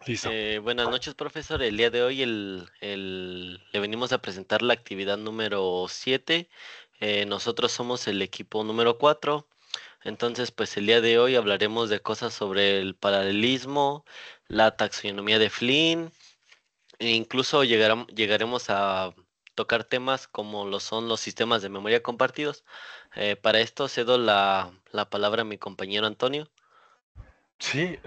Listo. Buenas noches, profesor. El día de hoy le venimos a presentar la actividad número 7. Nosotros somos el equipo número 4. Entonces, pues el día de hoy hablaremos de cosas sobre el paralelismo, la taxonomía de Flynn, e incluso llegaremos a tocar temas como lo son los sistemas de memoria compartidos. Para esto cedo la palabra a mi compañero Antonio. Sí,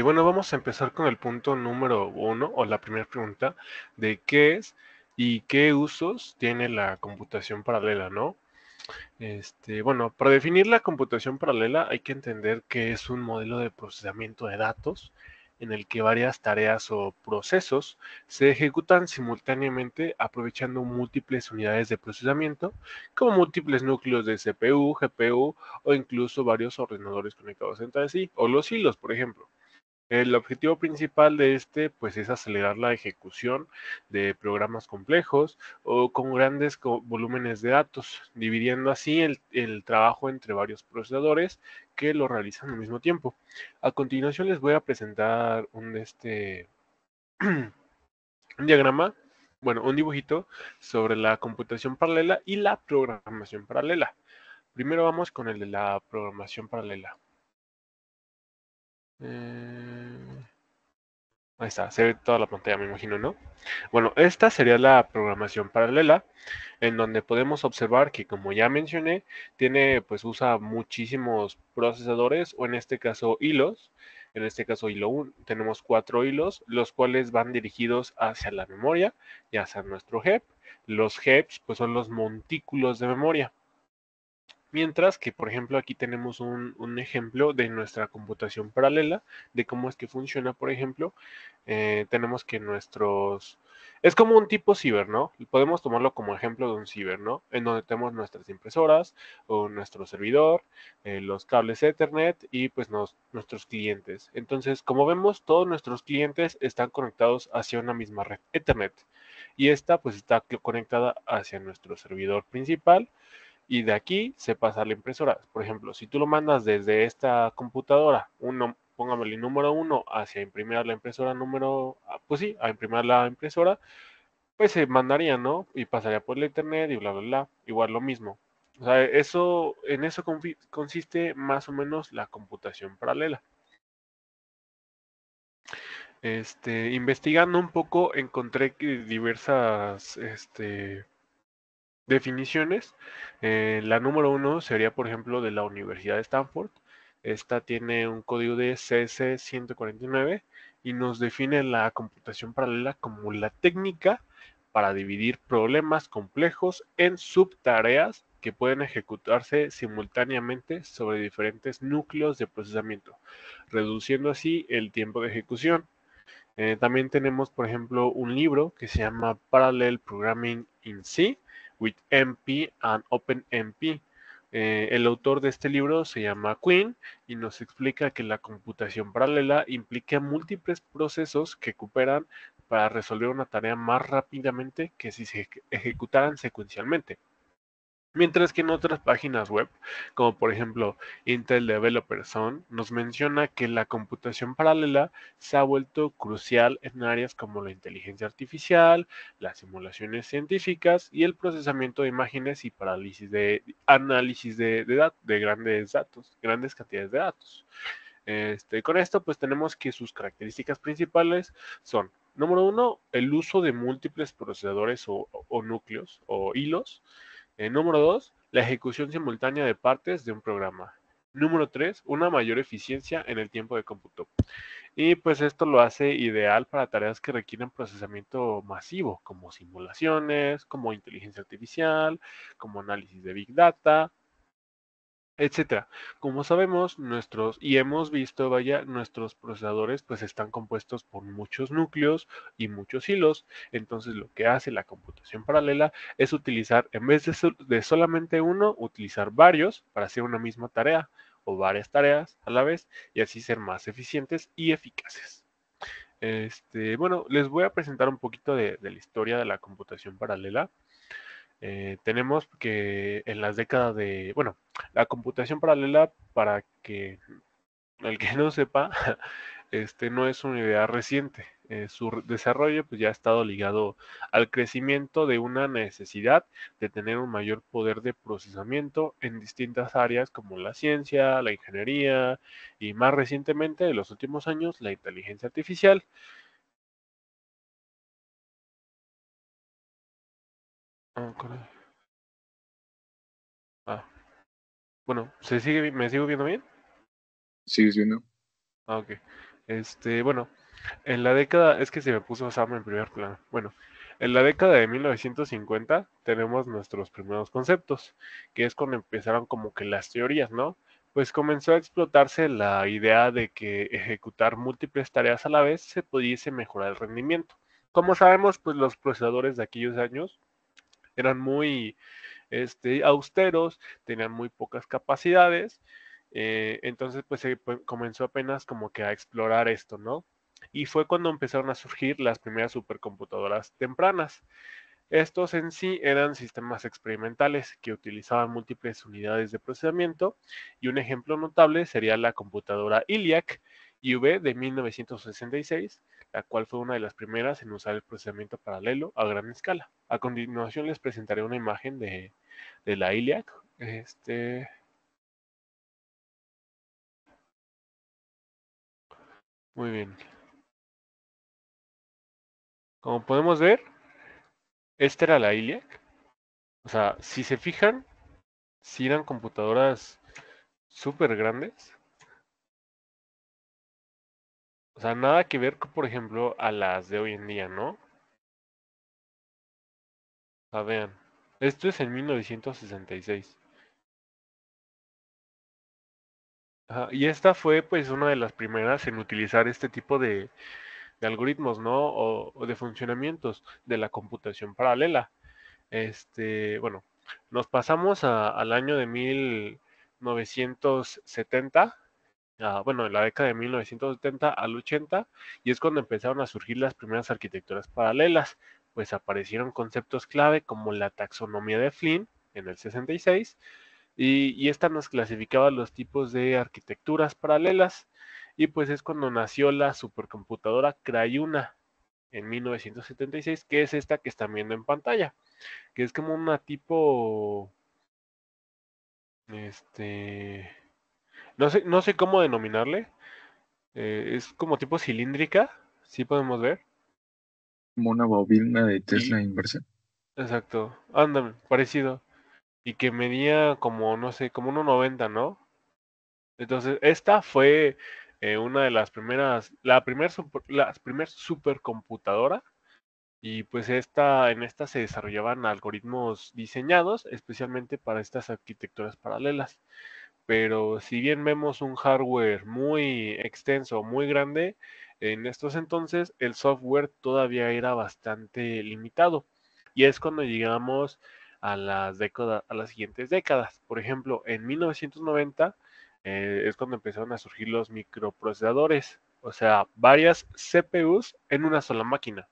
bueno, vamos a empezar con el punto número uno, o la primera pregunta, de qué es y qué usos tiene la computación paralela, ¿no? Bueno, para definir la computación paralela hay que entender que es un modelo de procesamiento de datos en el que varias tareas o procesos se ejecutan simultáneamente aprovechando múltiples unidades de procesamiento, como múltiples núcleos de CPU, GPU o incluso varios ordenadores conectados entre sí, o los hilos, por ejemplo. El objetivo principal de pues es acelerar la ejecución de programas complejos o con grandes volúmenes de datos, dividiendo así el trabajo entre varios procesadores que lo realizan al mismo tiempo. A continuación les voy a presentar un diagrama, bueno, un dibujito sobre la computación paralela y la programación paralela. Primero vamos con el de la programación paralela. Eh, Ahí está, se ve toda la pantalla, me imagino, ¿no? Bueno, esta sería la programación paralela, en donde podemos observar que, como ya mencioné, usa muchísimos procesadores, o en este caso hilos. En este caso, hilo 1, tenemos 4 hilos, los cuales van dirigidos hacia la memoria y hacia nuestro heap. Los heaps, pues, son los montículos de memoria. Mientras que, por ejemplo, aquí tenemos un ejemplo de nuestra computación paralela, de cómo es que funciona, por ejemplo. Tenemos que nuestros... Es como un tipo ciber, ¿no? Podemos tomarlo como ejemplo de un ciber, ¿no? En donde tenemos nuestras impresoras o nuestro servidor, los cables Ethernet y pues nuestros clientes. Entonces, como vemos, todos nuestros clientes están conectados hacia una misma red Ethernet. Y esta pues está conectada hacia nuestro servidor principal y de aquí se pasa a la impresora. Por ejemplo, si tú lo mandas desde esta computadora, póngame el número uno, hacia imprimir a la impresora número, pues sí, a imprimir la impresora, pues se mandaría, ¿no? Y pasaría por el internet y bla, bla, bla. Igual lo mismo. O sea, en eso consiste más o menos la computación paralela. Investigando un poco, encontré que diversas, definiciones. La número uno sería, por ejemplo, de la Universidad de Stanford. Esta tiene un código de CS149 y nos define la computación paralela como la técnica para dividir problemas complejos en subtareas que pueden ejecutarse simultáneamente sobre diferentes núcleos de procesamiento, reduciendo así el tiempo de ejecución. También tenemos, por ejemplo, un libro que se llama Parallel Programming in C with MP and OpenMP. El autor de este libro se llama Quinn y nos explica que la computación paralela implica múltiples procesos que cooperan para resolver una tarea más rápidamente que si se ejecutaran secuencialmente. Mientras que en otras páginas web, como por ejemplo Intel Developer Zone, nos menciona que la computación paralela se ha vuelto crucial en áreas como la inteligencia artificial, las simulaciones científicas y el procesamiento de imágenes y análisis de grandes datos, grandes cantidades de datos. Con esto, pues tenemos que sus características principales son, número uno, el uso de múltiples procesadores o núcleos o hilos. Número 2, la ejecución simultánea de partes de un programa. Número 3, una mayor eficiencia en el tiempo de cómputo. Y pues esto lo hace ideal para tareas que requieren procesamiento masivo, como simulaciones, como inteligencia artificial, como análisis de Big Data, etcétera. Como sabemos, y hemos visto, vaya, nuestros procesadores pues están compuestos por muchos núcleos y muchos hilos. Entonces lo que hace la computación paralela es utilizar, en vez de solamente uno, utilizar varios para hacer una misma tarea o varias tareas a la vez y así ser más eficientes y eficaces. Bueno, les voy a presentar un poquito de la historia de la computación paralela. Tenemos que en las décadas bueno, la computación paralela, para que el que no sepa, no es una idea reciente. Su desarrollo pues ya ha estado ligado al crecimiento de una necesidad de tener un mayor poder de procesamiento en distintas áreas como la ciencia, la ingeniería y más recientemente, en los últimos años, la inteligencia artificial. Ah, caray. Ah, bueno, ¿me sigo viendo bien? ¿Sigues viendo? Ah, ok. Bueno, en la década, es que se me puso Sam en primer plano. Bueno, en la década de 1950 tenemos nuestros primeros conceptos, que es cuando empezaron como que las teorías, ¿no? Pues comenzó a explotarse la idea de que ejecutar múltiples tareas a la vez se pudiese mejorar el rendimiento. Como sabemos, pues los procesadores de aquellos años eran muy austeros, tenían muy pocas capacidades, entonces pues comenzó apenas como que a explorar esto, ¿no? Y fue cuando empezaron a surgir las primeras supercomputadoras tempranas. Estos en sí eran sistemas experimentales que utilizaban múltiples unidades de procesamiento y un ejemplo notable sería la computadora ELIAC IV de 1966, la cual fue una de las primeras en usar el procesamiento paralelo a gran escala. A continuación les presentaré una imagen de la ELIAC. Muy bien. Como podemos ver, esta era la ELIAC. O sea, si se fijan, si eran computadoras súper grandes. O sea, nada que ver, por ejemplo, a las de hoy en día, ¿no? A vean, esto es en 1966. Ajá, y esta fue pues una de las primeras en utilizar este tipo de algoritmos, ¿no? O de funcionamientos de la computación paralela. Bueno, nos pasamos al año de 1970, bueno, en la década de 1970 al 80, y es cuando empezaron a surgir las primeras arquitecturas paralelas, pues aparecieron conceptos clave como la taxonomía de Flynn en el 66, y esta nos clasificaba los tipos de arquitecturas paralelas, y pues es cuando nació la supercomputadora Cray-1 en 1976, que es esta que están viendo en pantalla, que es como una tipo, no sé cómo denominarle. Es como tipo cilíndrica, sí podemos ver. Como una bobina de Y, Tesla inversa. exacto, ándale, parecido. Y que medía como, no sé, como 1,90, ¿no? Entonces, esta fue una de las primeras, la primer supercomputadora. Y pues en esta se desarrollaban algoritmos diseñados especialmente para estas arquitecturas paralelas. Pero si bien vemos un hardware muy extenso, muy grande, en estos entonces el software todavía era bastante limitado. Y es cuando llegamos a las siguientes décadas. Por ejemplo, en 1990 es cuando empezaron a surgir los microprocesadores, o sea, varias CPUs en una sola máquina.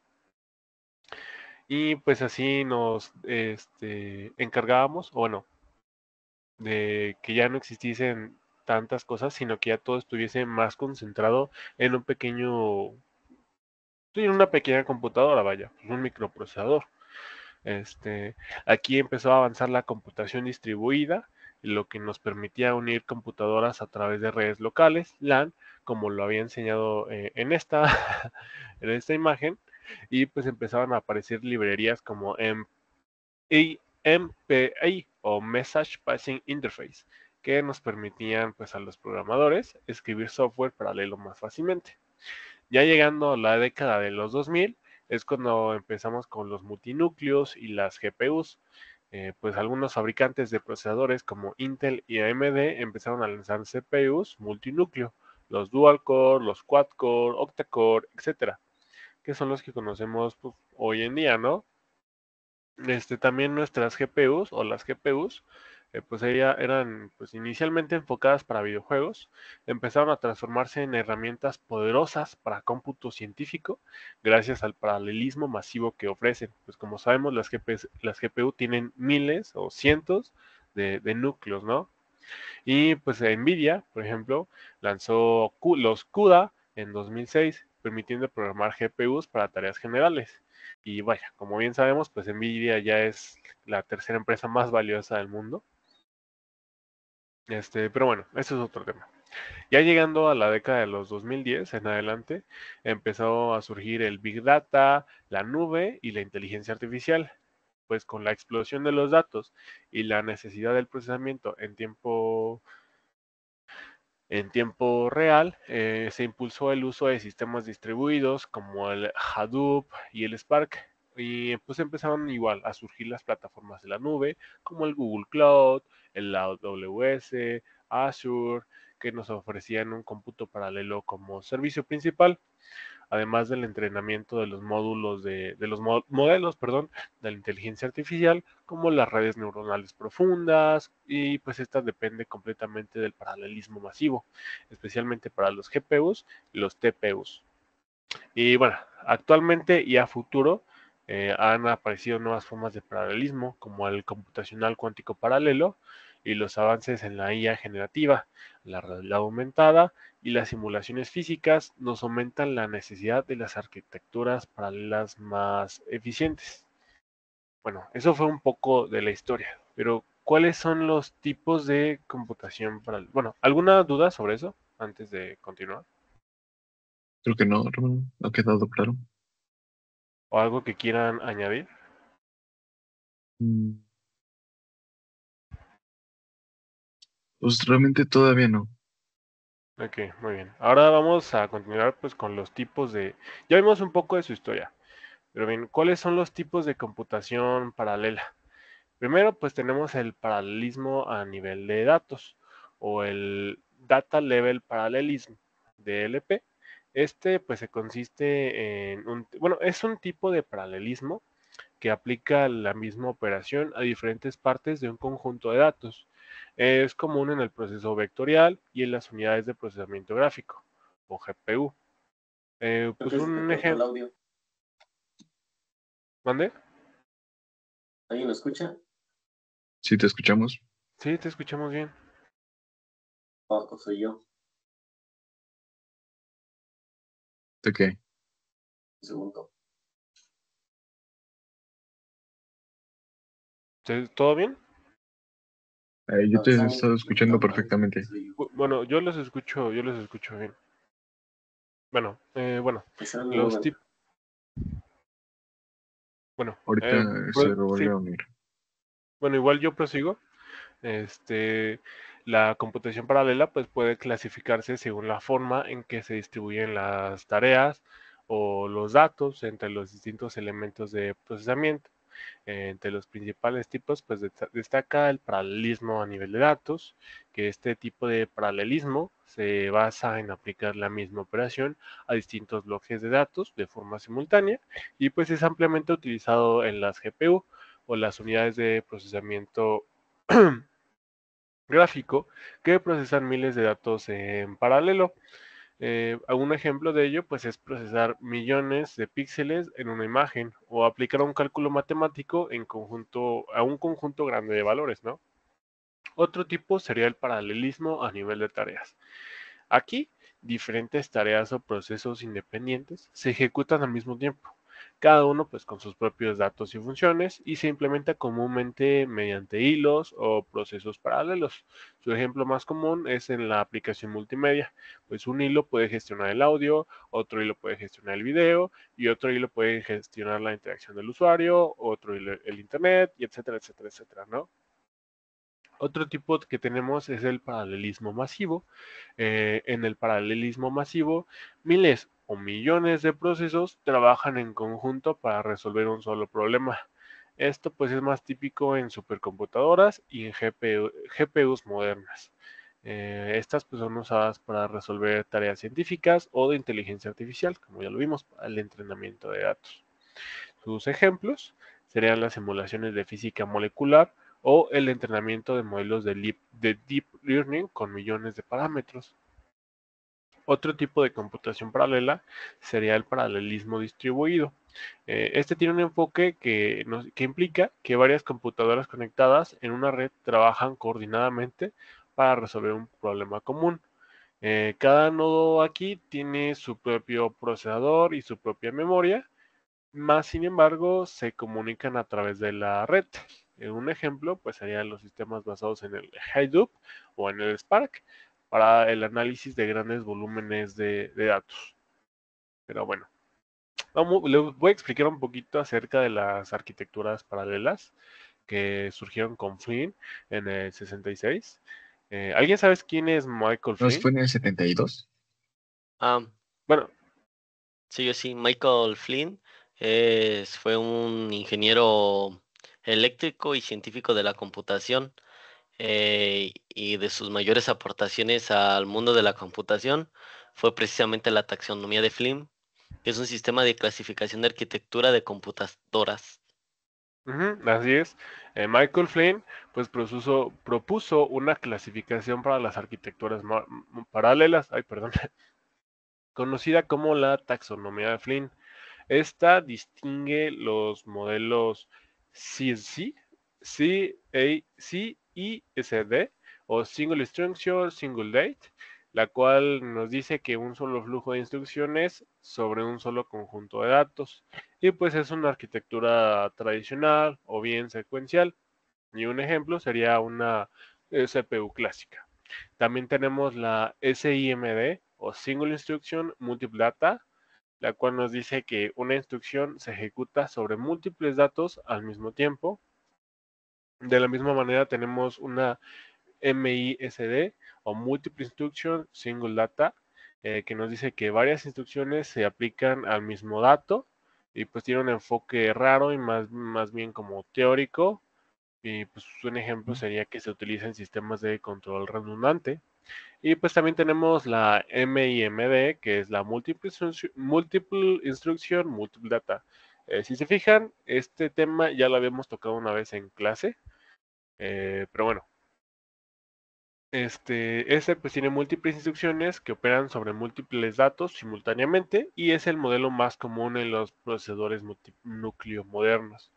Y pues así nos encargábamos, o bueno, de que ya no existiesen tantas cosas, sino que ya todo estuviese más concentrado en un pequeño, sí, en una pequeña computadora, vaya, pues, un microprocesador. Aquí empezó a avanzar la computación distribuida, lo que nos permitía unir computadoras a través de redes locales, LAN, como lo había enseñado en esta imagen, y pues empezaban a aparecer librerías como MPI o Message Passing Interface, que nos permitían pues a los programadores escribir software paralelo más fácilmente. Ya llegando a la década de los 2000 es cuando empezamos con los multinúcleos y las GPUs. Pues algunos fabricantes de procesadores como Intel y AMD empezaron a lanzar CPUs multinúcleo, los dual core, los quad core, octa-core, etcétera, que son los que conocemos pues, hoy en día, ¿no? También nuestras GPUs o las GPUs, pues eran pues inicialmente enfocadas para videojuegos, empezaron a transformarse en herramientas poderosas para cómputo científico gracias al paralelismo masivo que ofrecen. Pues como sabemos, las GPU tienen miles o cientos de núcleos, ¿no? Y pues Nvidia, por ejemplo, lanzó los CUDA en 2006, permitiendo programar GPUs para tareas generales. Y vaya, como bien sabemos, pues Nvidia ya es la tercera empresa más valiosa del mundo. Pero bueno, eso es otro tema. Ya llegando a la década de los 2010 en adelante, empezó a surgir el Big Data, la nube y la inteligencia artificial. Pues con la explosión de los datos y la necesidad del procesamiento en tiempo real, se impulsó el uso de sistemas distribuidos como el Hadoop y el Spark. Y pues empezaron igual a surgir las plataformas de la nube, como el Google Cloud, el AWS, Azure, que nos ofrecían un cómputo paralelo como servicio principal, además del entrenamiento de los módulos de los modelos, perdón, de la inteligencia artificial, como las redes neuronales profundas, y pues esta depende completamente del paralelismo masivo, especialmente para los GPUs y los TPUs. Y bueno, actualmente y a futuro han aparecido nuevas formas de paralelismo, como el computacional cuántico paralelo y los avances en la IA generativa, la realidad aumentada y las simulaciones físicas nos aumentan la necesidad de las arquitecturas paralelas más eficientes. Bueno, eso fue un poco de la historia, pero ¿cuáles son los tipos de computación paralela? Bueno, ¿alguna duda sobre eso antes de continuar? Creo que no, hermano, no ha quedado claro. ¿O algo que quieran añadir? Mm, Pues realmente todavía no. Ok, muy bien. Ahora vamos a continuar pues con los tipos de... Ya vimos un poco de su historia, pero bien, ¿cuáles son los tipos de computación paralela? Primero pues tenemos el paralelismo a nivel de datos o el Data Level Parallelism, DLP. Pues se consiste en bueno, es un tipo de paralelismo que aplica la misma operación a diferentes partes de un conjunto de datos. Es común en el proceso vectorial y en las unidades de procesamiento gráfico, o GPU. Creo Pues que se te un cortó el ejemplo. audio. ¿Mande? ¿Alguien lo escucha? Si te escuchamos, Sí, te escuchamos bien. Paco, soy yo. ¿de qué? Un segundo. ¿Todo bien? Yo No, te he están estado escuchando preguntando a alguien. perfectamente. Soy yo. Bueno, yo los escucho bien. Bueno, Espérame un los momento. tipos, bueno, Ahorita se sí, volvió a unir. bueno, igual yo prosigo. Este, la computación paralela pues puede clasificarse según la forma en que se distribuyen las tareas o los datos entre los distintos elementos de procesamiento. Entre los principales tipos pues destaca el paralelismo a nivel de datos, que este tipo de paralelismo se basa en aplicar la misma operación a distintos bloques de datos de forma simultánea y pues es ampliamente utilizado en las GPU o las unidades de procesamiento gráfico que procesan miles de datos en paralelo. Un ejemplo de ello pues es procesar millones de píxeles en una imagen o aplicar un cálculo matemático en conjunto a un conjunto grande de valores, ¿no? Otro tipo sería el paralelismo a nivel de tareas. Aquí, diferentes tareas o procesos independientes se ejecutan al mismo tiempo, cada uno pues con sus propios datos y funciones y se implementa comúnmente mediante hilos o procesos paralelos. Su ejemplo más común es en la aplicación multimedia, pues un hilo puede gestionar el audio, otro hilo puede gestionar el video y otro hilo puede gestionar la interacción del usuario, otro hilo el internet y etcétera, etcétera, etcétera, ¿no? Otro tipo que tenemos es el paralelismo masivo. En el paralelismo masivo, miles o millones de procesos trabajan en conjunto para resolver un solo problema. Esto pues es más típico en supercomputadoras y en GPUs modernas. Estas pues son usadas para resolver tareas científicas o de inteligencia artificial, como ya lo vimos, para el entrenamiento de datos. Sus ejemplos serían las simulaciones de física molecular o el entrenamiento de modelos de deep learning con millones de parámetros. Otro tipo de computación paralela sería el paralelismo distribuido. Este tiene un enfoque que implica que varias computadoras conectadas en una red trabajan coordinadamente para resolver un problema común. Cada nodo aquí tiene su propio procesador y su propia memoria, más sin embargo se comunican a través de la red. Un ejemplo pues serían los sistemas basados en el Hadoop o en el Spark para el análisis de grandes volúmenes de datos. Pero bueno, les voy a explicar un poquito acerca de las arquitecturas paralelas que surgieron con Flynn en el 66. ¿Alguien sabe quién es Michael ¿No Flynn? fue en el 72? Ah, Bueno, sí, yo sí. Michael Flynn fue un ingeniero eléctrico y científico de la computación. Y de sus mayores aportaciones al mundo de la computación fue precisamente la taxonomía de Flynn, que es un sistema de clasificación de arquitectura de computadoras. así es. Michael Flynn pues propuso una clasificación para las arquitecturas paralelas, ay, perdón, conocida como la taxonomía de Flynn. Esta distingue los modelos CSC, CISD o Single Instruction, Single Date, la cual nos dice que un solo flujo de instrucciones sobre un solo conjunto de datos. Y pues es una arquitectura tradicional o bien secuencial. Y un ejemplo sería una CPU clásica. También tenemos la SIMD o Single Instruction Multiple Data, la cual nos dice que una instrucción se ejecuta sobre múltiples datos al mismo tiempo. De la misma manera tenemos una MISD o Multiple Instruction Single Data, que nos dice que varias instrucciones se aplican al mismo dato y pues tiene un enfoque raro y más bien como teórico. Y pues un ejemplo sería que se utiliza en sistemas de control redundante. Y pues también tenemos la MIMD, que es la Multiple Instruction, Multiple Data. Si se fijan, este tema ya lo habíamos tocado una vez en clase, pero bueno, este pues tiene múltiples instrucciones que operan sobre múltiples datos simultáneamente y es el modelo más común en los procesadores multinúcleo modernos.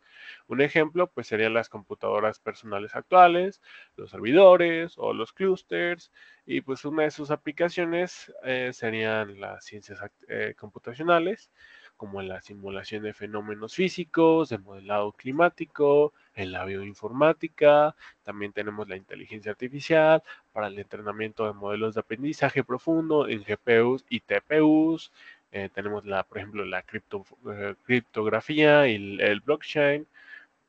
Un ejemplo pues serían las computadoras personales actuales, los servidores o los clusters y pues una de sus aplicaciones serían las ciencias computacionales como en la simulación de fenómenos físicos, el modelado climático, en la bioinformática, también tenemos la inteligencia artificial para el entrenamiento de modelos de aprendizaje profundo en GPUs y TPUs. Tenemos por ejemplo, la criptografía y el blockchain.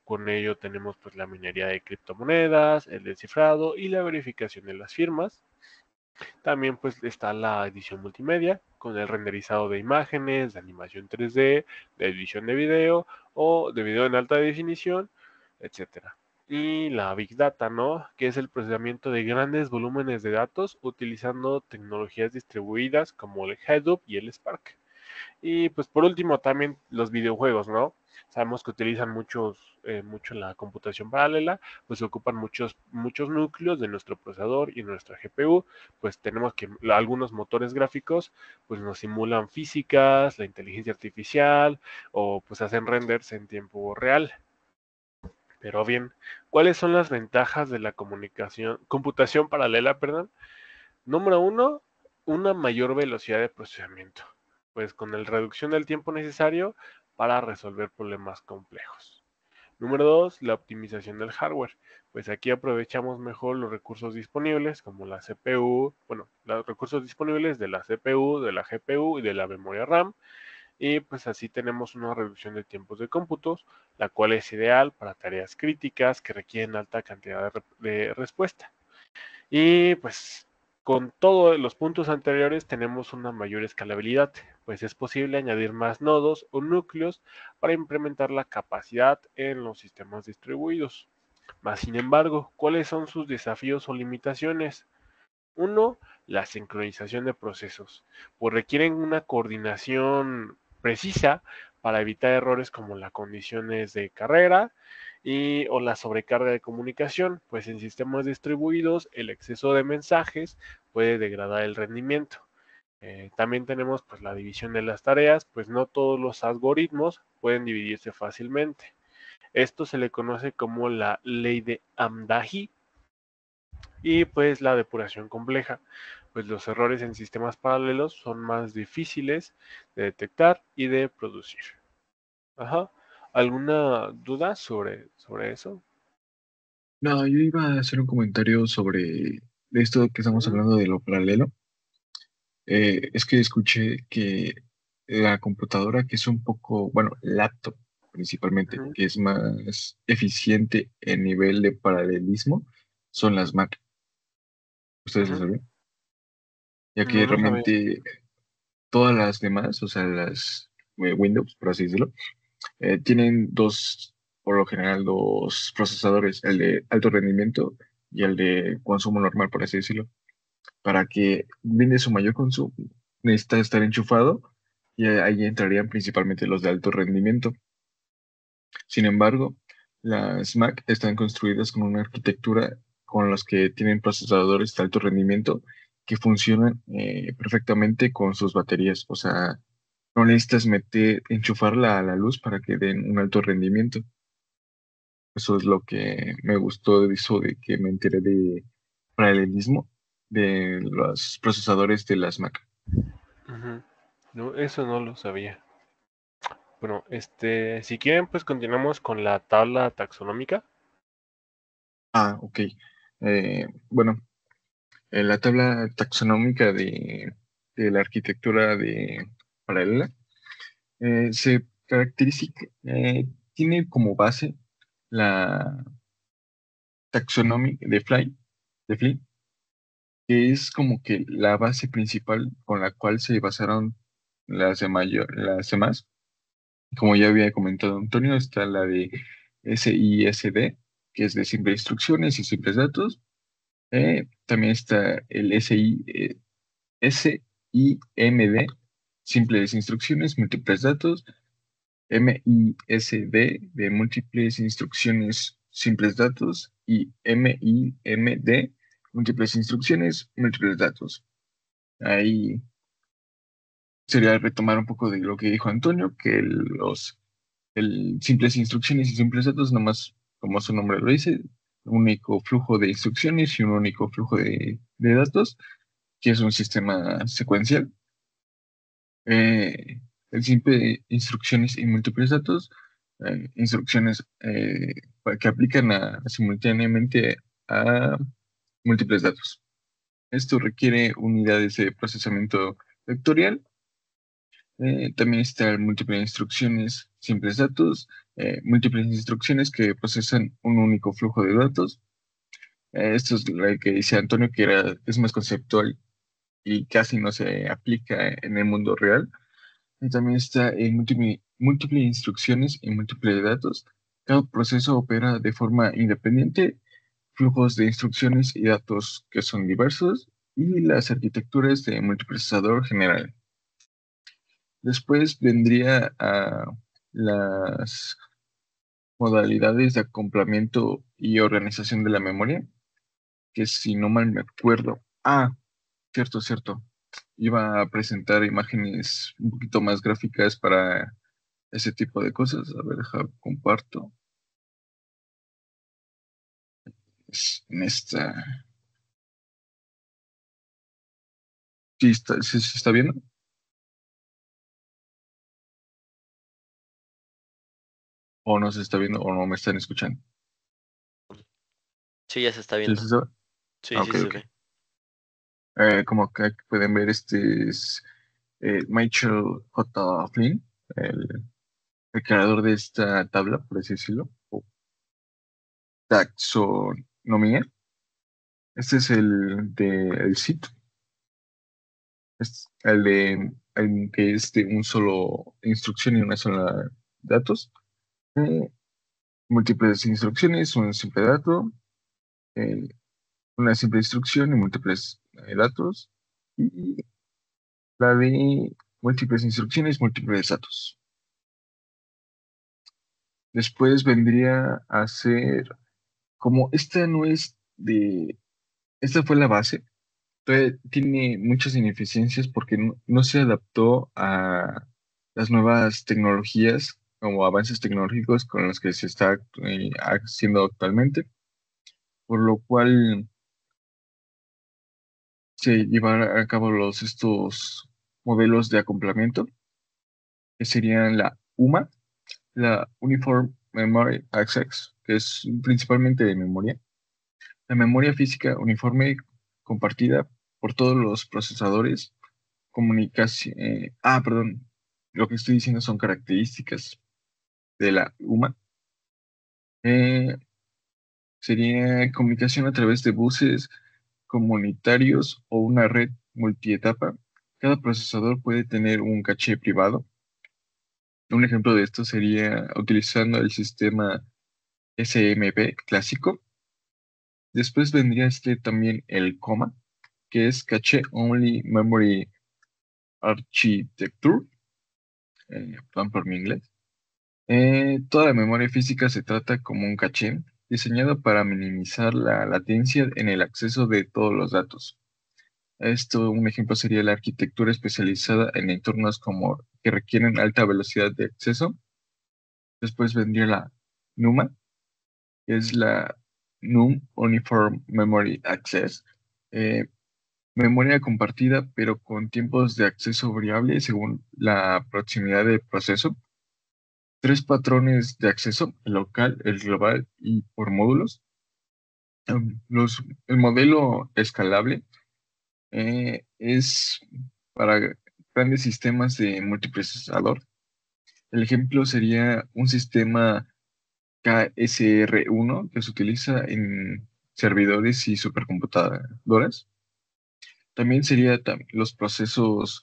Con ello tenemos pues la minería de criptomonedas, el descifrado y la verificación de las firmas. También pues está la edición multimedia con el renderizado de imágenes, de animación 3D, de edición de video o de video en alta definición, etcétera. Y la Big Data, ¿no? Que es el procesamiento de grandes volúmenes de datos utilizando tecnologías distribuidas como el Hadoop y el Spark. Y pues por último también los videojuegos, ¿no? Sabemos que utilizan mucho la computación paralela, pues ocupan muchos núcleos de nuestro procesador y nuestra GPU, pues tenemos que algunos motores gráficos pues nos simulan físicas, la inteligencia artificial o pues hacen renders en tiempo real. Pero bien, ¿cuáles son las ventajas de la computación paralela, perdón? Número uno, una mayor velocidad de procesamiento, pues con la reducción del tiempo necesario para resolver problemas complejos. Número dos, la optimización del hardware, pues aquí aprovechamos mejor los recursos disponibles como la CPU, bueno, los recursos disponibles de la CPU, de la GPU y de la memoria RAM, y pues así tenemos una reducción de tiempos de cómputos, la cual es ideal para tareas críticas que requieren alta cantidad de respuesta. Y pues con todos los puntos anteriores tenemos una mayor escalabilidad, pues es posible añadir más nodos o núcleos para implementar la capacidad en los sistemas distribuidos. Más sin embargo, ¿cuáles son sus desafíos o limitaciones? Uno, la sincronización de procesos, pues requieren una coordinación precisa para evitar errores como las condiciones de carrera o la sobrecarga de comunicación, pues en sistemas distribuidos el exceso de mensajes puede degradar el rendimiento. También tenemos pues la división de las tareas, pues no todos los algoritmos pueden dividirse fácilmente. Esto se le conoce como la ley de Amdahi Y pues la depuración compleja, pues los errores en sistemas paralelos son más difíciles de detectar y de producir. Ajá. ¿Alguna duda sobre eso? No, yo iba a hacer un comentario sobre esto que estamos Ujú, hablando de lo paralelo. Es que escuché que la computadora que es un poco, bueno, laptop principalmente, ujú, que es más eficiente en nivel de paralelismo, son las Mac. ¿Ustedes lo ujú. sabían? Ya No, que no sabía. realmente todas las demás, o sea, las Windows, por así decirlo, tienen dos, por lo general, dos procesadores, el de alto rendimiento y el de consumo normal, por así decirlo. Para que brinde su mayor consumo, necesita estar enchufado y ahí entrarían principalmente los de alto rendimiento. Sin embargo, las Mac están construidas con una arquitectura con los que tienen procesadores de alto rendimiento que funcionan perfectamente con sus baterías. O sea, no necesitas enchufarla a la luz para que den un alto rendimiento. Eso es lo que me gustó de eso, de que me enteré de paralelismo de los procesadores de las Mac. Ujú. No, eso no lo sabía. Bueno, si quieren, pues continuamos con la tabla taxonómica. Ah, ok. Bueno, la tabla taxonómica de la arquitectura de paralela se caracteriza, tiene como base la taxonomía de Fly, que es como que la base principal con la cual se basaron las demás. Como ya había comentado Antonio, está la de SISD, que es de simples instrucciones y simples datos. También está el SIMD, simples instrucciones, múltiples datos. MISD, de múltiples instrucciones, simples datos. Y MIMD, múltiples instrucciones, múltiples datos. Ahí sería retomar un poco de lo que dijo Antonio, que simples instrucciones y simples datos, nomás como su nombre lo dice, un único flujo de instrucciones y un único flujo de datos, que es un sistema secuencial. El simple instrucciones y múltiples datos, instrucciones que aplican simultáneamente a múltiples datos. Esto requiere unidades de procesamiento vectorial. También está múltiples instrucciones, simples datos, múltiples instrucciones que procesan un único flujo de datos. Esto es lo que dice Antonio, que es más conceptual y casi no se aplica en el mundo real. Y también está en múltiples instrucciones y múltiples datos. Cada proceso opera de forma independiente, flujos de instrucciones y datos que son diversos, y las arquitecturas de multiprocesador general. Después vendría a las modalidades de acoplamiento y organización de la memoria, que si no mal me acuerdo, cierto, cierto, iba a presentar imágenes un poquito más gráficas para ese tipo de cosas. A ver, comparto. En esta. Sí se está viendo? ¿O no se está viendo? ¿O no me están escuchando? Sí, ya se está ¿Sí viendo. se está? Sí, sí Ok, se ok. ve. Como acá pueden ver, este es Michael J. Flynn, el creador de esta tabla, por así decirlo, o taxonomía. Este es el sitio, es el que es de un solo instrucción y una sola datos. Eh, Múltiples instrucciones, un simple dato, eh, una simple instrucción y múltiples datos. Y la de múltiples instrucciones, múltiples datos. Después vendría a ser, como esta no es esta fue la base, tiene muchas ineficiencias porque no se adaptó a las nuevas tecnologías o avances tecnológicos con los que se está haciendo actualmente, por lo cual se llevan a cabo estos modelos de acoplamiento, que serían la UMA, la Uniform Memory Access, que es principalmente de memoria, la memoria física uniforme compartida por todos los procesadores, comunicación, perdón, lo que estoy diciendo son características de la UMA. Sería comunicación a través de buses comunitarios o una red multietapa. Cada procesador puede tener un caché privado. Un ejemplo de esto sería utilizando el sistema SMP clásico. Después vendría también el COMA, que es Cache Only Memory Architecture, perdón por mi inglés. Toda la memoria física se trata como un caché diseñado para minimizar la latencia en el acceso de todos los datos. Esto, un ejemplo sería la arquitectura especializada en entornos como que requieren alta velocidad de acceso. Después vendría la NUMA, que es la NUM Uniform Memory Access. Eh, Memoria compartida, pero con tiempos de acceso variable según la proximidad del proceso. Tres patrones de acceso: el local, el global y por módulos. El modelo escalable es para grandes sistemas de multiprocesador. El ejemplo sería un sistema KSR1 que se utiliza en servidores y supercomputadoras. También sería los procesos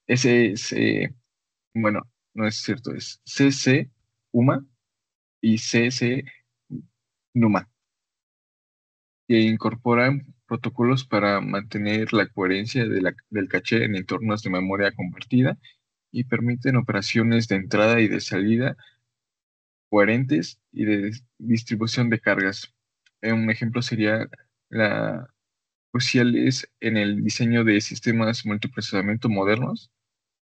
SS, bueno, no es cierto, es CC UMA y CC NUMA, que incorporan protocolos para mantener la coherencia del caché en entornos de memoria compartida y permiten operaciones de entrada y de salida coherentes y de distribución de cargas. Un ejemplo sería la cruciales en el diseño de sistemas multiprocesamiento modernos.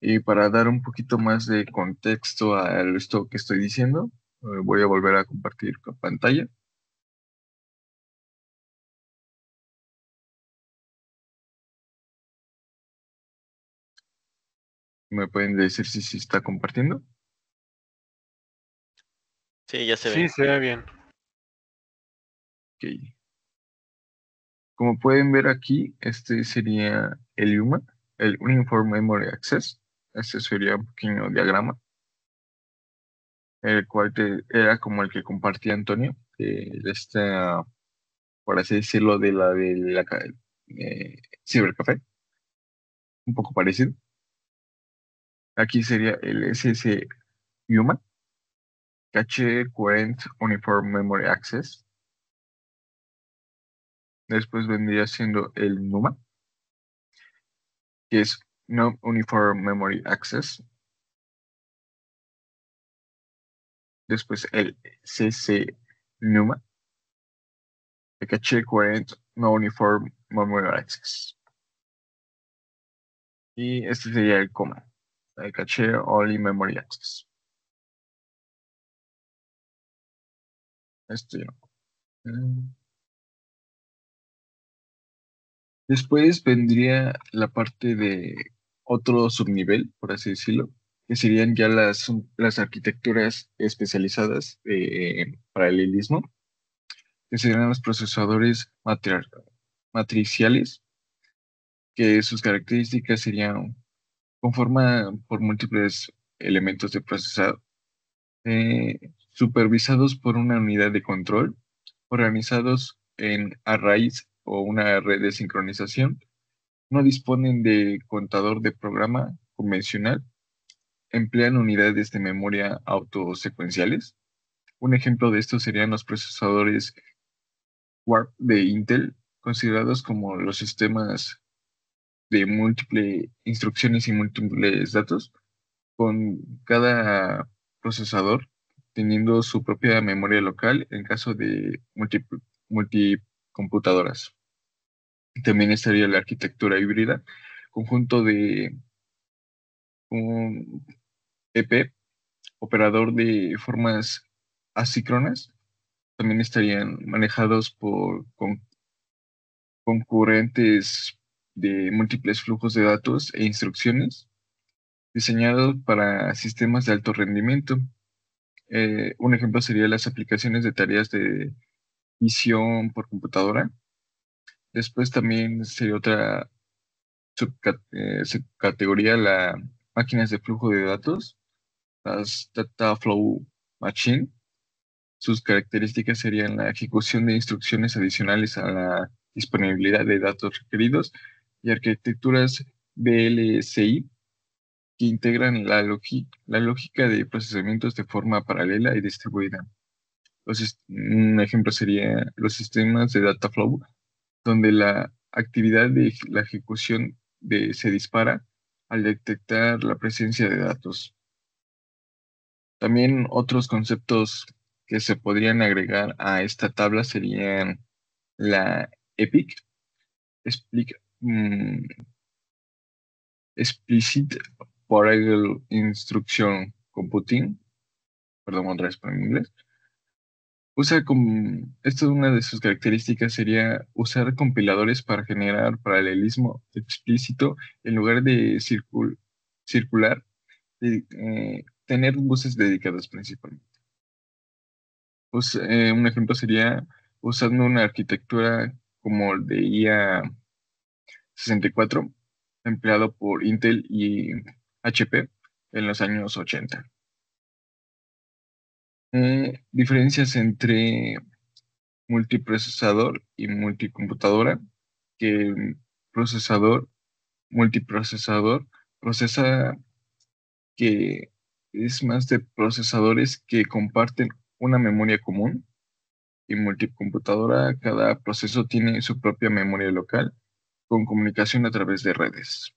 Y para dar un poquito más de contexto a esto que estoy diciendo, voy a volver a compartir pantalla. ¿Me pueden decir si se está compartiendo? Sí, ya se Sí, ve. se ve bien. Ok. Como pueden ver aquí, este sería el UMA, el Uniform Memory Access. Este sería un pequeño diagrama, el cual era como el que compartía Antonio, de esta, por así decirlo, de la Cybercafé, un poco parecido. Aquí sería el SS UMA, Cache Current Uniform Memory Access. Después vendría siendo el NUMA, que es Non-Uniform Memory Access. Después el CC NUMA, el Cache Current No Uniform Memory Access. Y este sería el COMA, el Cache Only Memory Access. Este, mm. Después vendría la parte de otro subnivel, por así decirlo, que serían ya las arquitecturas especializadas paralelismo, que serían los procesadores matriciales, que sus características serían conforman por múltiples elementos de procesado, supervisados por una unidad de control, organizados en arrays o una red de sincronización. No disponen de contador de programa convencional, emplean unidades de memoria autosecuenciales. Un ejemplo de esto serían los procesadores Warp de Intel, considerados como los sistemas de múltiples instrucciones y múltiples datos, con cada procesador teniendo su propia memoria local en caso de multicomputadoras. También estaría la arquitectura híbrida, conjunto de un EP, operador de formas asíncronas, también estarían manejados concurrentes de múltiples flujos de datos e instrucciones diseñados para sistemas de alto rendimiento. Un ejemplo sería las aplicaciones de tareas de visión por computadora. Después también sería otra subcategoría, las máquinas de flujo de datos, las Data Flow Machine. Sus características serían la ejecución de instrucciones adicionales a la disponibilidad de datos requeridos y arquitecturas VLSI que integran la lógica de procesamientos de forma paralela y distribuida. Un ejemplo sería los sistemas de data flow, donde la actividad de la ejecución se dispara al detectar la presencia de datos. También otros conceptos que se podrían agregar a esta tabla serían la EPIC, Explicit Parallel Instruction Computing, perdón, otra vez por mi inglés. Esto es una de sus características, sería usar compiladores para generar paralelismo explícito en lugar de circular, tener buses dedicados principalmente. Un ejemplo sería usando una arquitectura como el de IA64, empleado por Intel y HP en los años 80. Diferencias entre multiprocesador y multicomputadora, que el multiprocesador procesa, que es más de procesadores que comparten una memoria común, y multicomputadora, cada proceso tiene su propia memoria local con comunicación a través de redes.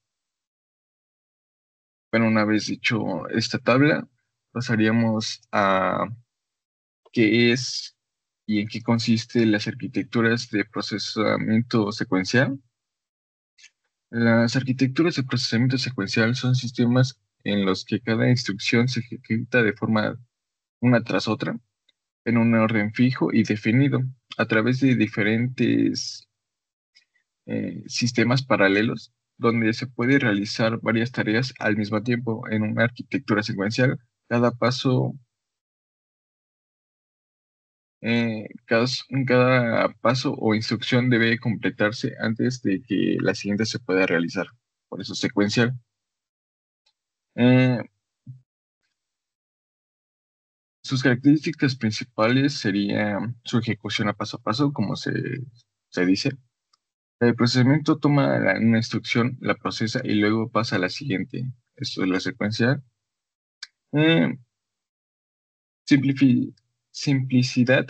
Bueno, una vez dicho esta tabla, pasaríamos a qué es y en qué consiste las arquitecturas de procesamiento secuencial. Las arquitecturas de procesamiento secuencial son sistemas en los que cada instrucción se ejecuta de forma una tras otra, en un orden fijo y definido, a través de diferentes sistemas paralelos, donde se puede realizar varias tareas al mismo tiempo. En una arquitectura secuencial, cada paso cada paso o instrucción debe completarse antes de que la siguiente se pueda realizar. Por eso secuencial. Eh, Sus características principales serían su ejecución a paso, como se dice. El procesamiento toma una instrucción, la procesa y luego pasa a la siguiente. Esto es la secuencial. Eh, Simplicidad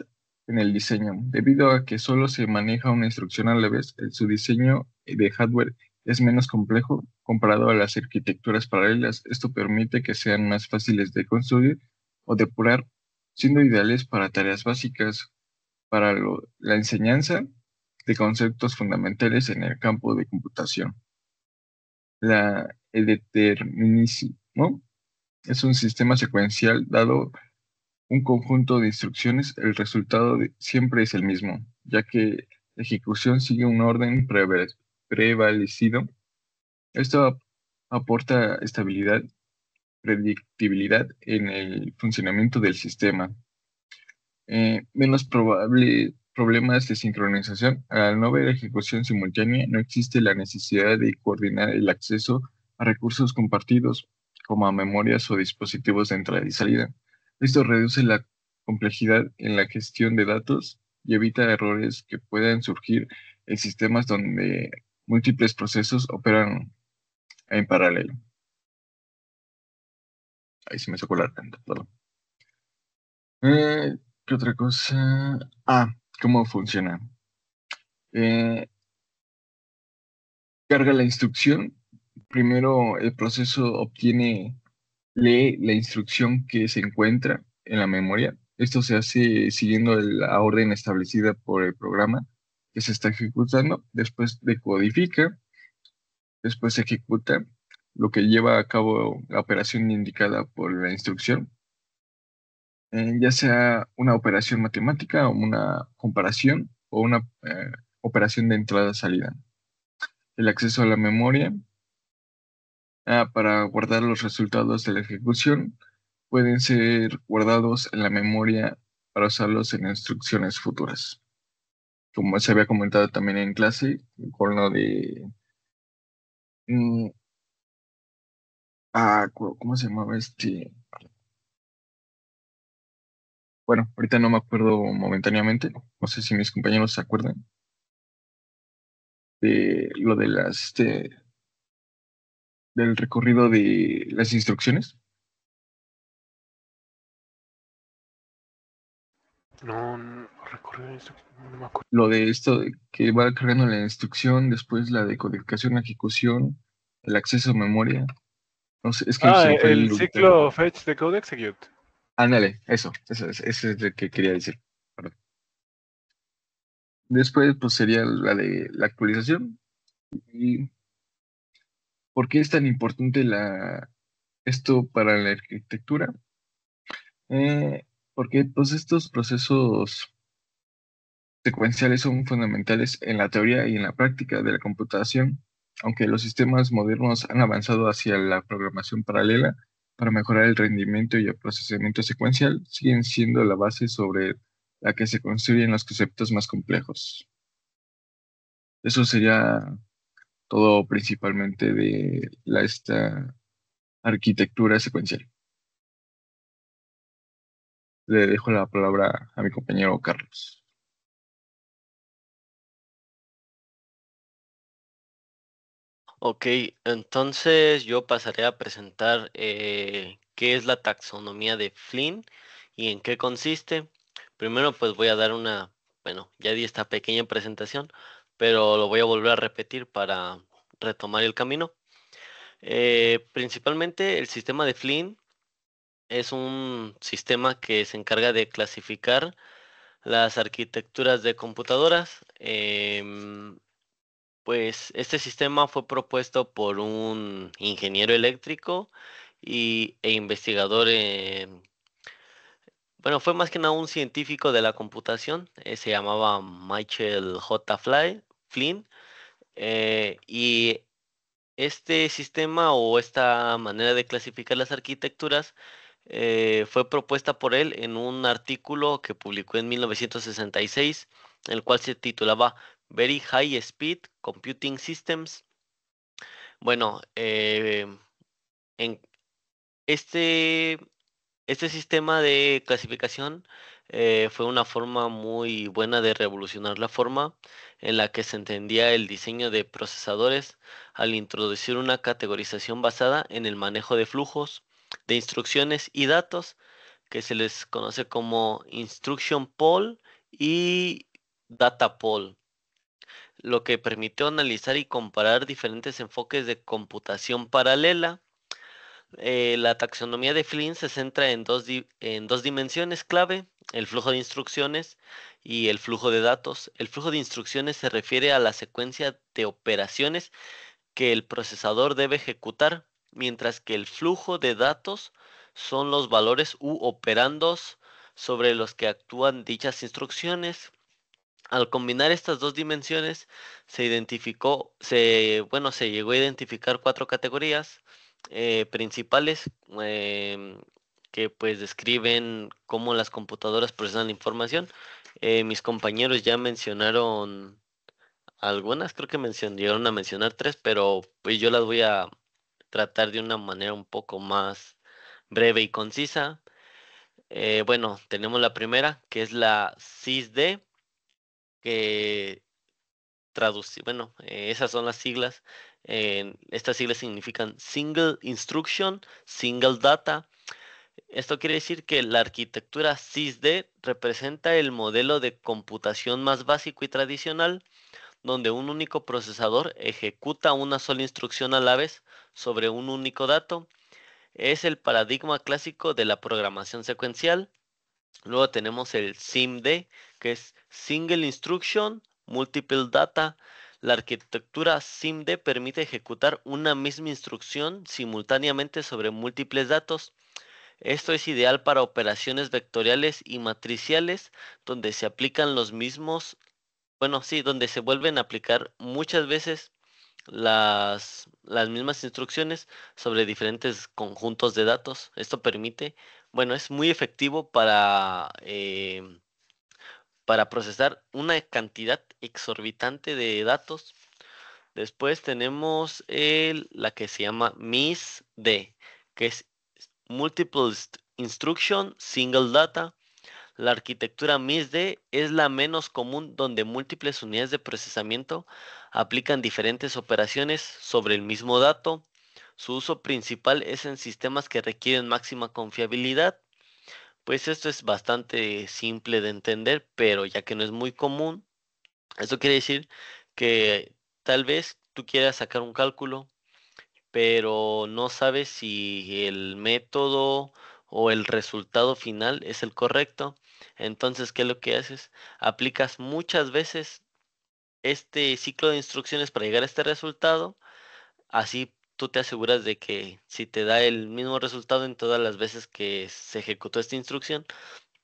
en el diseño. Debido a que solo se maneja una instrucción a la vez, su diseño de hardware es menos complejo comparado a las arquitecturas paralelas. Esto permite que sean más fáciles de construir o depurar, siendo ideales para tareas básicas, para la enseñanza de conceptos fundamentales en el campo de computación. El determinismo es un sistema secuencial dado un conjunto de instrucciones, el resultado siempre es el mismo, ya que la ejecución sigue un orden prevalecido. Esto aporta estabilidad, predictibilidad en el funcionamiento del sistema. Menos probable problemas de sincronización. Al no haber ejecución simultánea, no existe la necesidad de coordinar el acceso a recursos compartidos, como a memorias o dispositivos de entrada y salida. Esto reduce la complejidad en la gestión de datos y evita errores que puedan surgir en sistemas donde múltiples procesos operan en paralelo. Ahí se me sacó la tanta, perdón. ¿Qué otra cosa? ¿Cómo funciona? Carga la instrucción. Primero el proceso lee la instrucción que se encuentra en la memoria. Esto se hace siguiendo la orden establecida por el programa que se está ejecutando. Después decodifica, después se ejecuta, lo que lleva a cabo la operación indicada por la instrucción. Ya sea una operación matemática o una comparación o una operación de entrada-salida. El acceso a la memoria para guardar los resultados de la ejecución pueden ser guardados en la memoria para usarlos en instrucciones futuras. Como se había comentado también en clase, con lo de... mm, ¿cómo se llamaba este? Bueno, ahorita no me acuerdo momentáneamente, no sé si mis compañeros se acuerdan de lo de del recorrido de las instrucciones. No, no recuerdo eso, no me acuerdo. Lo de esto de que va cargando la instrucción, después la decodificación, ejecución, el acceso a memoria. No sé, es que se me fue el El ahorita. ciclo fetch, decode, execute. Ándale, eso es lo que quería decir. Perdón. Después, pues sería la de la actualización. ¿Y por qué es tan importante esto para la arquitectura? Porque pues estos procesos secuenciales son fundamentales en la teoría y en la práctica de la computación, aunque los sistemas modernos han avanzado hacia la programación paralela para mejorar el rendimiento y el procesamiento secuencial, siguen siendo la base sobre la que se construyen los conceptos más complejos. Eso sería todo principalmente de esta arquitectura secuencial. Le dejo la palabra a mi compañero Carlos. Ok, entonces yo pasaré a presentar qué es la taxonomía de Flynn y en qué consiste. Primero pues voy a dar bueno, ya di esta pequeña presentación, pero lo voy a volver a repetir para retomar el camino. Principalmente el sistema de Flynn es un sistema que se encarga de clasificar las arquitecturas de computadoras. Pues este sistema fue propuesto por un ingeniero eléctrico e investigador bueno, fue más que nada un científico de la computación, se llamaba Michael J. Flynn, y este sistema o esta manera de clasificar las arquitecturas fue propuesta por él en un artículo que publicó en 1966, el cual se titulaba Very High Speed Computing Systems. Bueno, en este, este sistema de clasificación fue una forma muy buena de revolucionar la forma en la que se entendía el diseño de procesadores al introducir una categorización basada en el manejo de flujos, de instrucciones y datos, que se les conoce como Instruction Pool y Data Pool, lo que permitió analizar y comparar diferentes enfoques de computación paralela. La taxonomía de Flynn se centra en en dos dimensiones clave: el flujo de instrucciones y el flujo de datos. El flujo de instrucciones se refiere a la secuencia de operaciones que el procesador debe ejecutar, mientras que el flujo de datos son los valores u operandos sobre los que actúan dichas instrucciones. Al combinar estas dos dimensiones, bueno, se llegó a identificar cuatro categorías principales, que pues describen cómo las computadoras procesan la información. Mis compañeros ya mencionaron algunas, creo que llegaron a mencionar tres, pero pues yo las voy a tratar de una manera un poco más breve y concisa. Bueno, tenemos la primera, que es la SysD, que bueno, esas son las siglas. Estas siglas significan Single Instruction, Single Data. Esto quiere decir que la arquitectura SysD representa el modelo de computación más básico y tradicional, donde un único procesador ejecuta una sola instrucción a la vez sobre un único dato. Es el paradigma clásico de la programación secuencial. Luego tenemos el SIMD, que es Single Instruction, Multiple Data. La arquitectura SIMD permite ejecutar una misma instrucción simultáneamente sobre múltiples datos. Esto es ideal para operaciones vectoriales y matriciales, donde se aplican los mismos bueno, sí, donde se vuelven a aplicar muchas veces las mismas instrucciones sobre diferentes conjuntos de datos. Esto permite, bueno, es muy efectivo para procesar una cantidad exorbitante de datos. Después tenemos la que se llama MIS-D, que es Multiple Instruction Single Data. La arquitectura MIS-D es la menos común, donde múltiples unidades de procesamiento aplican diferentes operaciones sobre el mismo dato. Su uso principal es en sistemas que requieren máxima confiabilidad. Pues esto es bastante simple de entender, pero ya que no es muy común, esto quiere decir que tal vez tú quieras sacar un cálculo, pero no sabes si el método o el resultado final es el correcto. Entonces, ¿qué es lo que haces? Aplicas muchas veces este ciclo de instrucciones para llegar a este resultado. Así tú te aseguras de que si te da el mismo resultado en todas las veces que se ejecutó esta instrucción,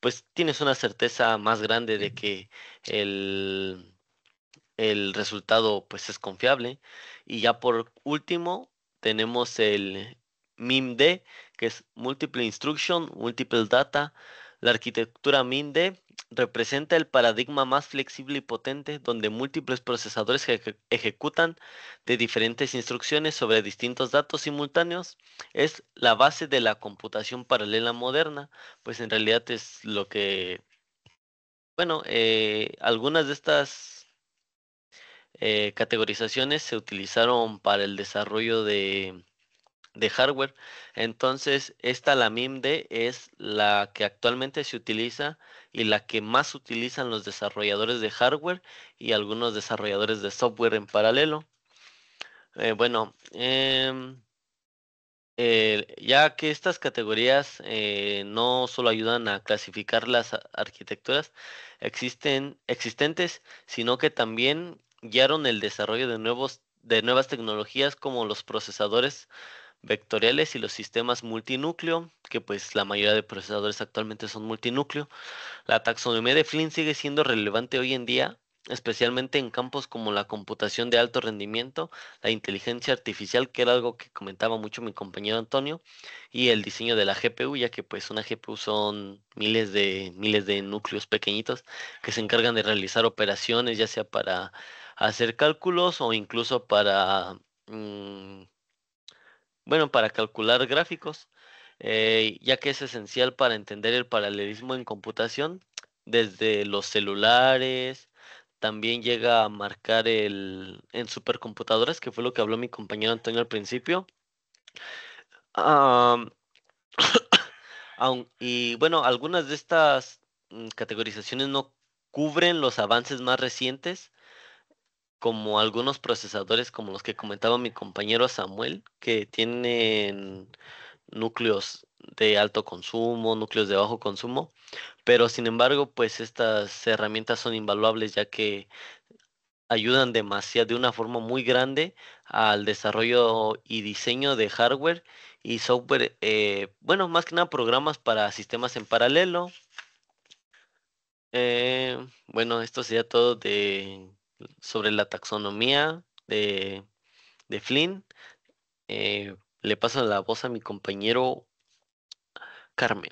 pues tienes una certeza más grande de que el el resultado pues es confiable. Y ya por último tenemos el MIMD, que es Multiple Instruction, Multiple Data. La arquitectura MIMD representa el paradigma más flexible y potente donde múltiples procesadores ejecutan de diferentes instrucciones sobre distintos datos simultáneos. Es la base de la computación paralela moderna, pues en realidad es lo que, bueno, algunas de estas categorizaciones se utilizaron para el desarrollo de hardware. Entonces, la MIMD es la que actualmente se utiliza y la que más utilizan los desarrolladores de hardware y algunos desarrolladores de software en paralelo. Bueno, ya que estas categorías no solo ayudan a clasificar las arquitecturas existentes, sino que también guiaron el desarrollo de nuevas tecnologías como los procesadores vectoriales y los sistemas multinúcleo, que pues la mayoría de procesadores actualmente son multinúcleo. La taxonomía de Flynn sigue siendo relevante hoy en día, especialmente en campos como la computación de alto rendimiento, la inteligencia artificial, que era algo que comentaba mucho mi compañero Antonio, y el diseño de la GPU, ya que pues una GPU son miles de núcleos pequeñitos que se encargan de realizar operaciones, ya sea para hacer cálculos o incluso mm, para calcular gráficos, ya que es esencial para entender el paralelismo en computación desde los celulares. También llega a marcar en supercomputadoras, que fue lo que habló mi compañero Antonio al principio. Am, y bueno, algunas de estas categorizaciones no cubren los avances más recientes, como algunos procesadores como los que comentaba mi compañero Samuel, que tienen núcleos de alto consumo, núcleos de bajo consumo, pero sin embargo, pues estas herramientas son invaluables, ya que ayudan demasiado, de una forma muy grande, al desarrollo y diseño de hardware y software, bueno, más que nada programas para sistemas en paralelo. Bueno, esto sería todo sobre la taxonomía de Flynn. Le paso la voz a mi compañero Carmen.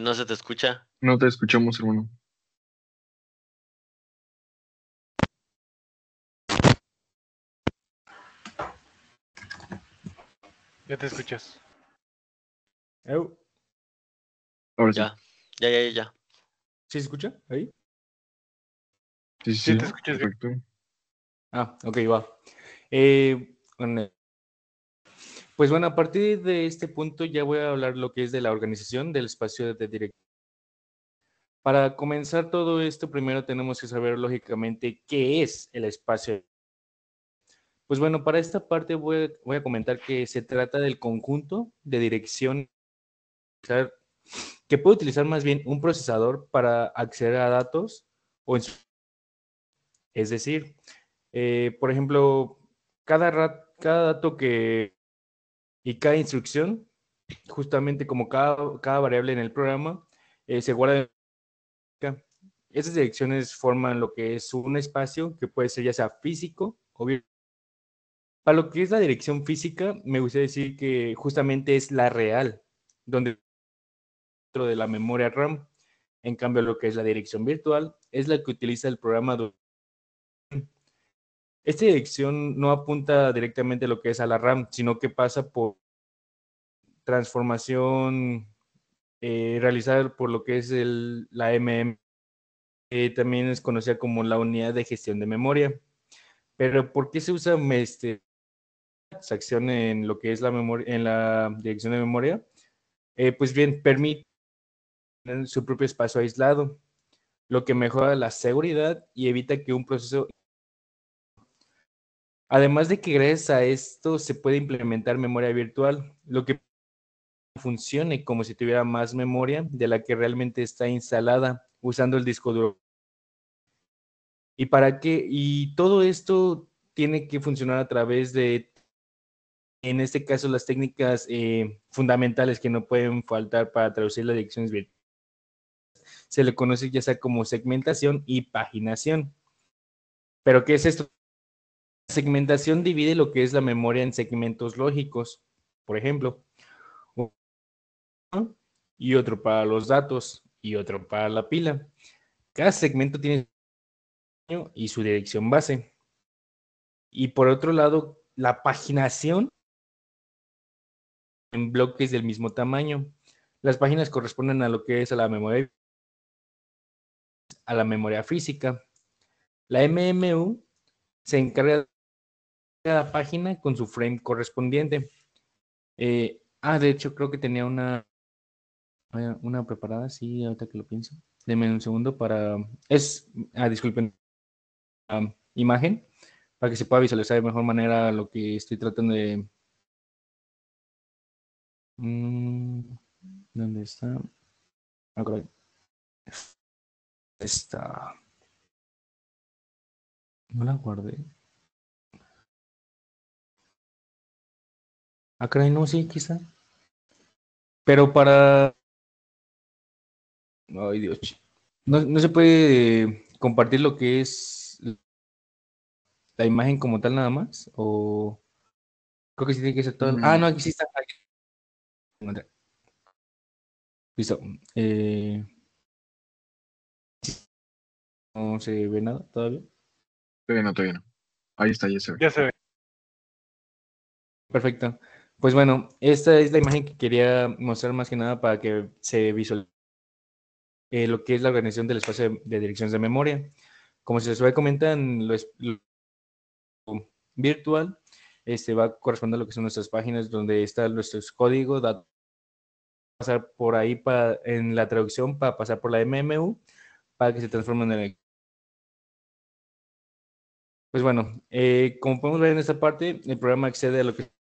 No se te escucha. No te escuchamos, hermano. Ya te escuchas. Eu, Ahora sí. Ya. ¿Sí se escucha ahí? Sí, Sí, sí, te sí. escuchas bien. Perfecto. Ok, va. Bueno, pues bueno, a partir de este punto ya voy a hablar lo que es de la organización del espacio de dirección. Para comenzar todo esto, primero tenemos que saber lógicamente qué es el espacio. Pues bueno, para esta parte voy a comentar que se trata del conjunto de dirección que puede utilizar más bien un procesador para acceder a datos o es decir, por ejemplo, cada dato y cada instrucción, justamente como cada variable en el programa, se guarda. Esas direcciones forman lo que es un espacio que puede ser ya sea físico o virtual. Para lo que es la dirección física, me gustaría decir que justamente es la real, donde dentro de la memoria RAM. En cambio, lo que es la dirección virtual es la que utiliza el programa. Esta dirección no apunta directamente a lo que es a la RAM, sino que pasa por transformación realizada por lo que es la MM. También es conocida como la unidad de gestión de memoria. Pero ¿por qué se usa acción en lo que es la memoria, en la dirección de memoria? Pues bien, permite tener su propio espacio aislado, lo que mejora la seguridad y evita que un proceso. Además de que gracias a esto se puede implementar memoria virtual, lo que funcione como si tuviera más memoria de la que realmente está instalada usando el disco duro. ¿Y para qué? Y todo esto tiene que funcionar a través de, en este caso, las técnicas fundamentales que no pueden faltar para traducir las direcciones virtuales. Se le conoce ya sea como segmentación y paginación. ¿Pero qué es esto? La segmentación divide lo que es la memoria en segmentos lógicos, por ejemplo, uno y otro para los datos y otro para la pila. Cada segmento tiene su tamaño y su dirección base. Y por otro lado, la paginación en bloques del mismo tamaño. Las páginas corresponden a lo que es a la memoria física. La MMU se encarga de cada página con su frame correspondiente. De hecho, creo que tenía una preparada, sí, ahorita que lo pienso. Denme un segundo disculpen, imagen, para que se pueda visualizar de mejor manera lo que estoy tratando de. ¿Dónde está? Acá está. No la guardé. Acá no, sí, quizá. Pero para. Ay, Dios. No se puede compartir lo que es la imagen como tal nada más. O creo que sí tiene que ser todo. No, aquí sí está. Listo. No se ve nada todavía. Todavía no. Ahí está, ya se ve. Ya se ve. Perfecto. Pues bueno, esta es la imagen que quería mostrar más que nada para que se visualice lo que es la organización del espacio de direcciones de memoria. Como se les va a comentar, lo virtual va a corresponder a lo que son nuestras páginas donde está nuestros códigos, pasar por ahí en la traducción para pasar por la MMU para que se transformen en el. Pues bueno, como podemos ver en esta parte, el programa accede a lo que son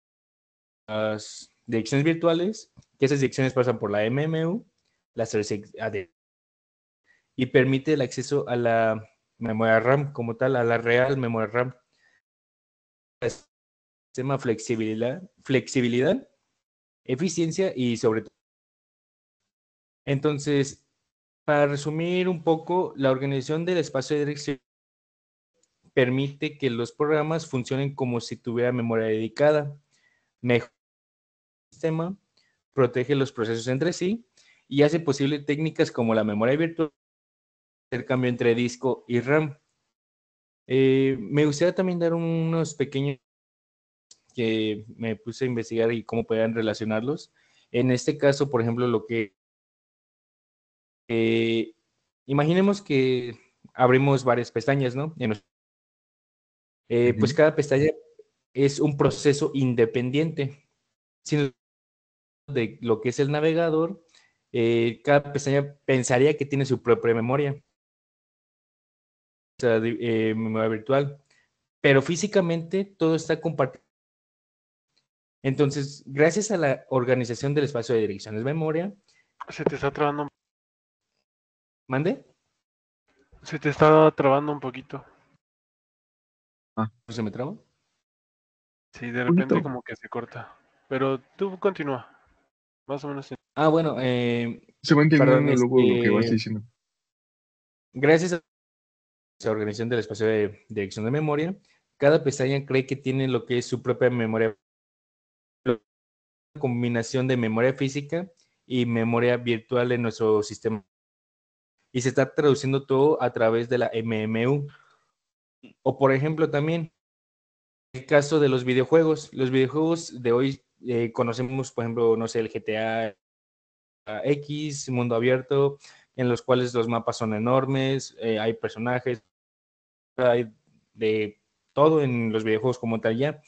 las direcciones virtuales, que esas direcciones pasan por la MMU, las AD, y permite el acceso a la memoria RAM como tal, a la real memoria RAM. Sistema flexibilidad, eficiencia y sobre todo. Entonces, para resumir un poco, la organización del espacio de dirección permite que los programas funcionen como si tuviera memoria dedicada, mejora el sistema, protege los procesos entre sí y hace posible técnicas como la memoria virtual, el cambio entre disco y RAM. Me gustaría también dar unos pequeños que me puse a investigar y cómo podían relacionarlos. En este caso, por ejemplo, imaginemos que abrimos varias pestañas, ¿no? Pues cada pestaña es un proceso independiente. Sino de lo que es el navegador, cada pestaña pensaría que tiene su propia memoria, o sea, memoria virtual, pero físicamente todo está compartido. Entonces, gracias a la organización del espacio de direcciones de memoria, Se te está trabando, ¿mande? se te está trabando un poquito. Ah, ¿Se me traba? Sí, de Poquito. repente como que se corta. Pero tú continúa. Más o menos. Ah, bueno, Se va perdón, entendiendo luego lo que vas diciendo. gracias a la organización del espacio de dirección de memoria, cada pestaña cree que tiene lo que es su propia memoria, una combinación de memoria física y memoria virtual en nuestro sistema. Y se está traduciendo todo a través de la MMU. O por ejemplo también, el caso de los videojuegos de hoy conocemos, por ejemplo, no sé, el GTA X, mundo abierto, en los cuales los mapas son enormes, hay personajes, hay de todo en los videojuegos como tal ya.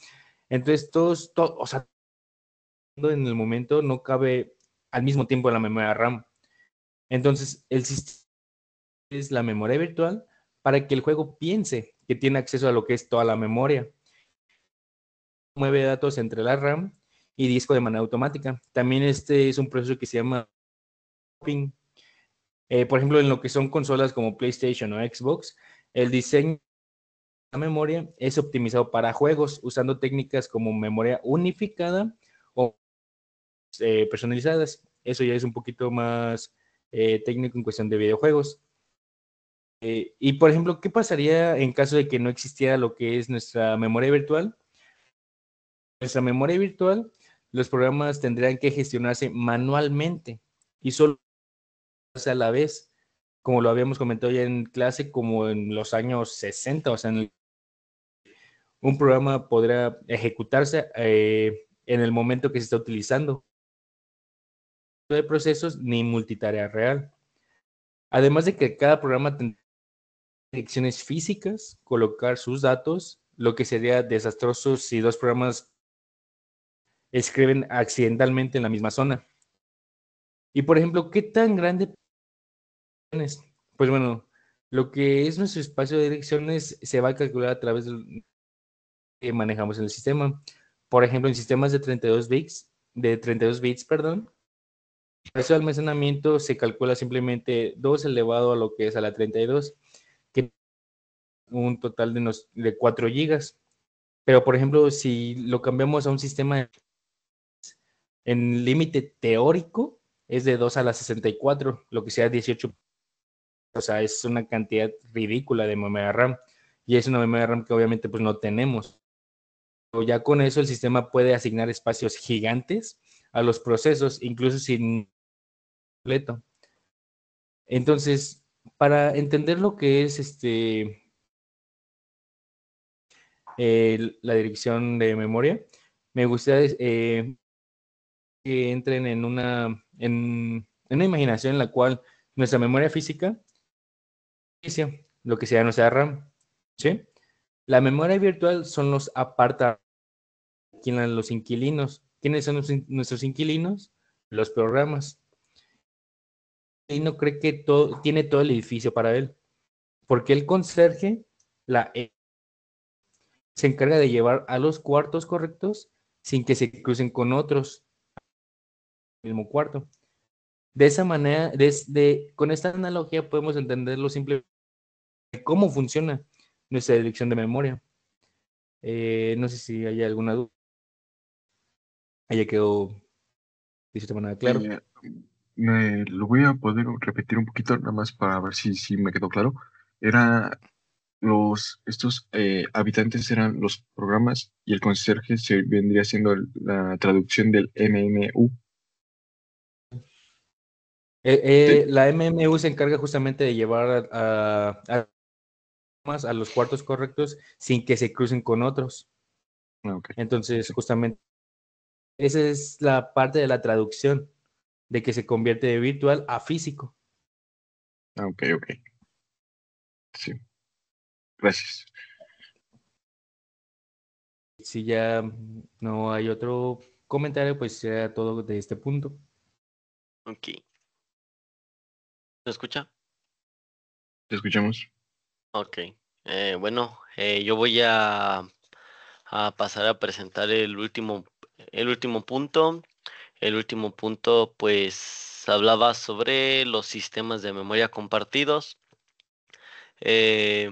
Entonces, o sea, en el momento no cabe al mismo tiempo en la memoria RAM. Entonces, el sistema es la memoria virtual para que el juego piense que tiene acceso a lo que es toda la memoria. Mueve datos entre la RAM y disco de manera automática. También este es un proceso que se llama hopping. Por ejemplo, en lo que son consolas como PlayStation o Xbox, el diseño de la memoria es optimizado para juegos usando técnicas como memoria unificada o personalizadas. Eso ya es un poquito más técnico en cuestión de videojuegos. Y por ejemplo, ¿qué pasaría en caso de que no existiera lo que es nuestra memoria virtual? Nuestra memoria virtual, los programas tendrían que gestionarse manualmente y solo a la vez, como lo habíamos comentado ya en clase, como en los años 60, o sea, un programa podrá ejecutarse en el momento que se está utilizando de procesos ni multitarea real. Además de que cada programa tendrá direcciones físicas, colocar sus datos, lo que sería desastroso si dos programas escriben accidentalmente en la misma zona. Y por ejemplo, ¿qué tan grande es? Pues bueno, lo que es nuestro espacio de direcciones se va a calcular a través del que manejamos en el sistema. Por ejemplo, en sistemas de 32 bits, perdón, el espacio de almacenamiento se calcula simplemente 2 elevado a lo que es a la 32, que es un total de 4 gigas. Pero, por ejemplo, si lo cambiamos a un sistema en límite teórico, es de 2 a la 64, lo que sea 18. O sea, es una cantidad ridícula de memoria RAM. Y es una memoria RAM que obviamente pues no tenemos. Pero ya con eso el sistema puede asignar espacios gigantes a los procesos, incluso sin completo. Entonces, para entender lo que es la dirección de memoria, me gustaría que entren en una imaginación en la cual nuestra memoria física inicia lo que sea nuestra RAM, ¿sí? La memoria virtual son los apartados, los inquilinos. ¿Quiénes son nuestros inquilinos? Los programas. Y no cree que tiene todo el edificio para él, porque el conserje la se encarga de llevar a los cuartos correctos sin que se crucen con otros en el mismo cuarto. De esa manera, con esta analogía podemos entender lo simple de cómo funciona nuestra dirección de memoria. No sé si hay alguna duda. Ya quedó de cierta manera claro. Lo voy a poder repetir un poquito, nada más para ver si me quedó claro. Era estos habitantes eran los programas y el conserje se vendría siendo la traducción del MMU. ¿Sí? La MMU se encarga justamente de llevar a los cuartos correctos sin que se crucen con otros. Ah, ok. Entonces, Sí. justamente, esa es la parte de la traducción, de que se convierte de virtual a físico. Ah, ok, ok. Sí. Gracias. Si ya no hay otro comentario, pues será todo de este punto. Ok. ¿Me escucha? Te escuchamos. Ok. Bueno, yo voy a pasar a presentar el último punto. El último punto, pues, hablaba sobre los sistemas de memoria compartidos.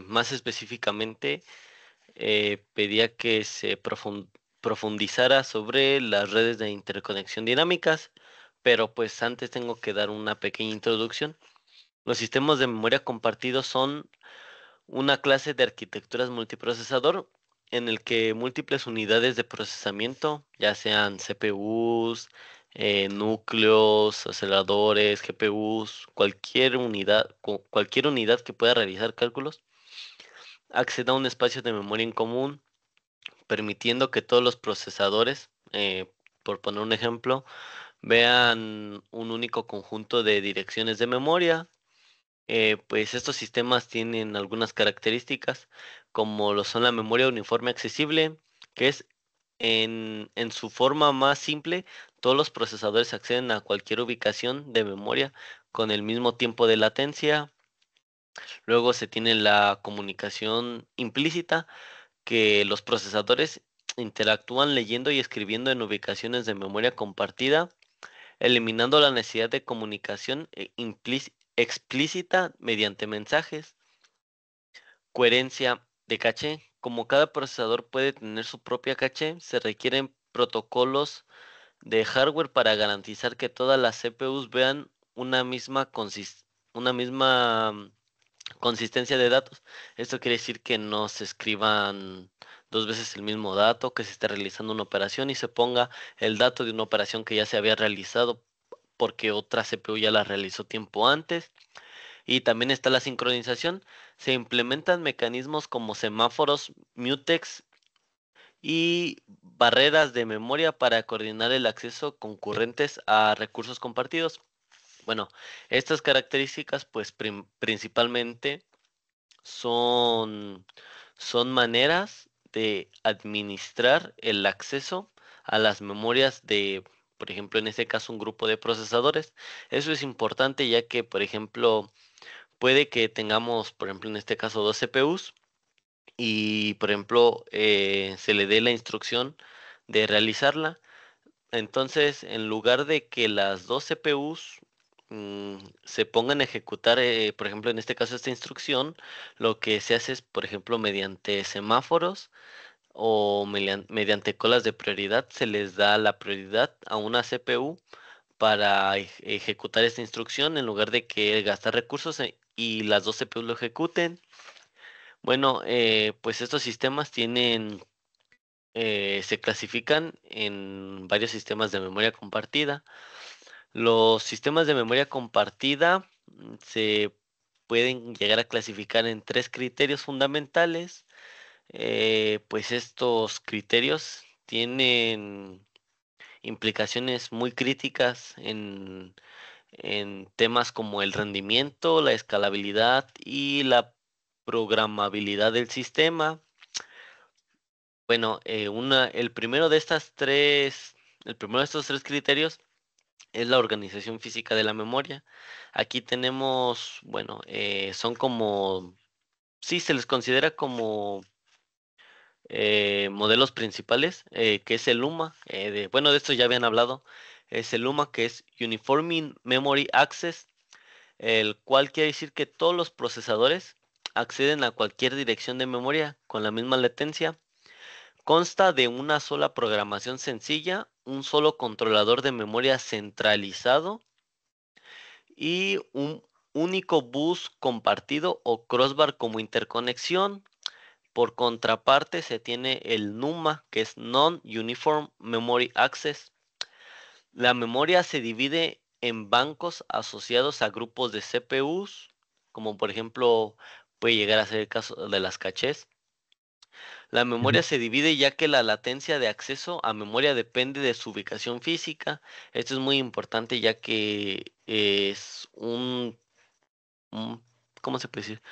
Más específicamente, pedía que se profundizara sobre las redes de interconexión dinámicas, pero pues antes tengo que dar una pequeña introducción. Los sistemas de memoria compartidos son una clase de arquitecturas multiprocesador en el que múltiples unidades de procesamiento, ya sean CPUs, núcleos, aceleradores, GPUs, cualquier unidad que pueda realizar cálculos, acceda a un espacio de memoria en común, permitiendo que todos los procesadores, por poner un ejemplo, vean un único conjunto de direcciones de memoria. Pues estos sistemas tienen algunas características, como lo son la memoria uniforme accesible, que es en su forma más simple, todos los procesadores acceden a cualquier ubicación de memoria con el mismo tiempo de latencia. Luego se tiene la comunicación implícita, que los procesadores interactúan leyendo y escribiendo en ubicaciones de memoria compartida, eliminando la necesidad de comunicación explícita mediante mensajes. Coherencia de caché. Como cada procesador puede tener su propia caché, se requieren protocolos de hardware para garantizar que todas las CPUs vean una misma consistencia de datos. Esto quiere decir que no se escriban dos veces el mismo dato, que se esté realizando una operación y se ponga el dato de una operación que ya se había realizado porque otra CPU ya la realizó tiempo antes. Y también está la sincronización. Se implementan mecanismos como semáforos, mutex y barreras de memoria para coordinar el acceso concurrentes a recursos compartidos. Bueno, estas características pues principalmente son, son maneras de administrar el acceso a las memorias de, por ejemplo, en este caso, un grupo de procesadores. Eso es importante ya que, por ejemplo, puede que tengamos, por ejemplo, en este caso, dos CPUs y, por ejemplo, se le dé la instrucción de realizarla. Entonces, en lugar de que las dos CPUs se pongan a ejecutar, por ejemplo, en este caso esta instrucción, lo que se hace es, por ejemplo, mediante semáforos o mediante colas de prioridad, se les da la prioridad a una CPU para ejecutar esta instrucción en lugar de que gastar recursos y las dos CPUs lo ejecuten. Bueno, pues estos sistemas se clasifican en varios sistemas de memoria compartida. Los sistemas de memoria compartida se pueden llegar a clasificar en tres criterios fundamentales. Pues estos criterios tienen implicaciones muy críticas en temas como el rendimiento, la escalabilidad y la programabilidad del sistema. Bueno, el primero de estos tres criterios es la organización física de la memoria. Aquí tenemos, bueno, son como, sí, se les considera como modelos principales, que es el UMA. Bueno, de esto ya habían hablado. Es el UMA, que es Uniform Memory Access, el cual quiere decir que todos los procesadores acceden a cualquier dirección de memoria con la misma latencia. Consta de una sola programación sencilla, un solo controlador de memoria centralizado y un único bus compartido o crossbar como interconexión. Por contraparte, se tiene el NUMA, que es Non-Uniform Memory Access. La memoria se divide en bancos asociados a grupos de CPUs, como por ejemplo puede llegar a ser el caso de las cachés. La memoria se divide ya que la latencia de acceso a memoria depende de su ubicación física. Esto es muy importante ya que es un- ¿cómo se puede decir?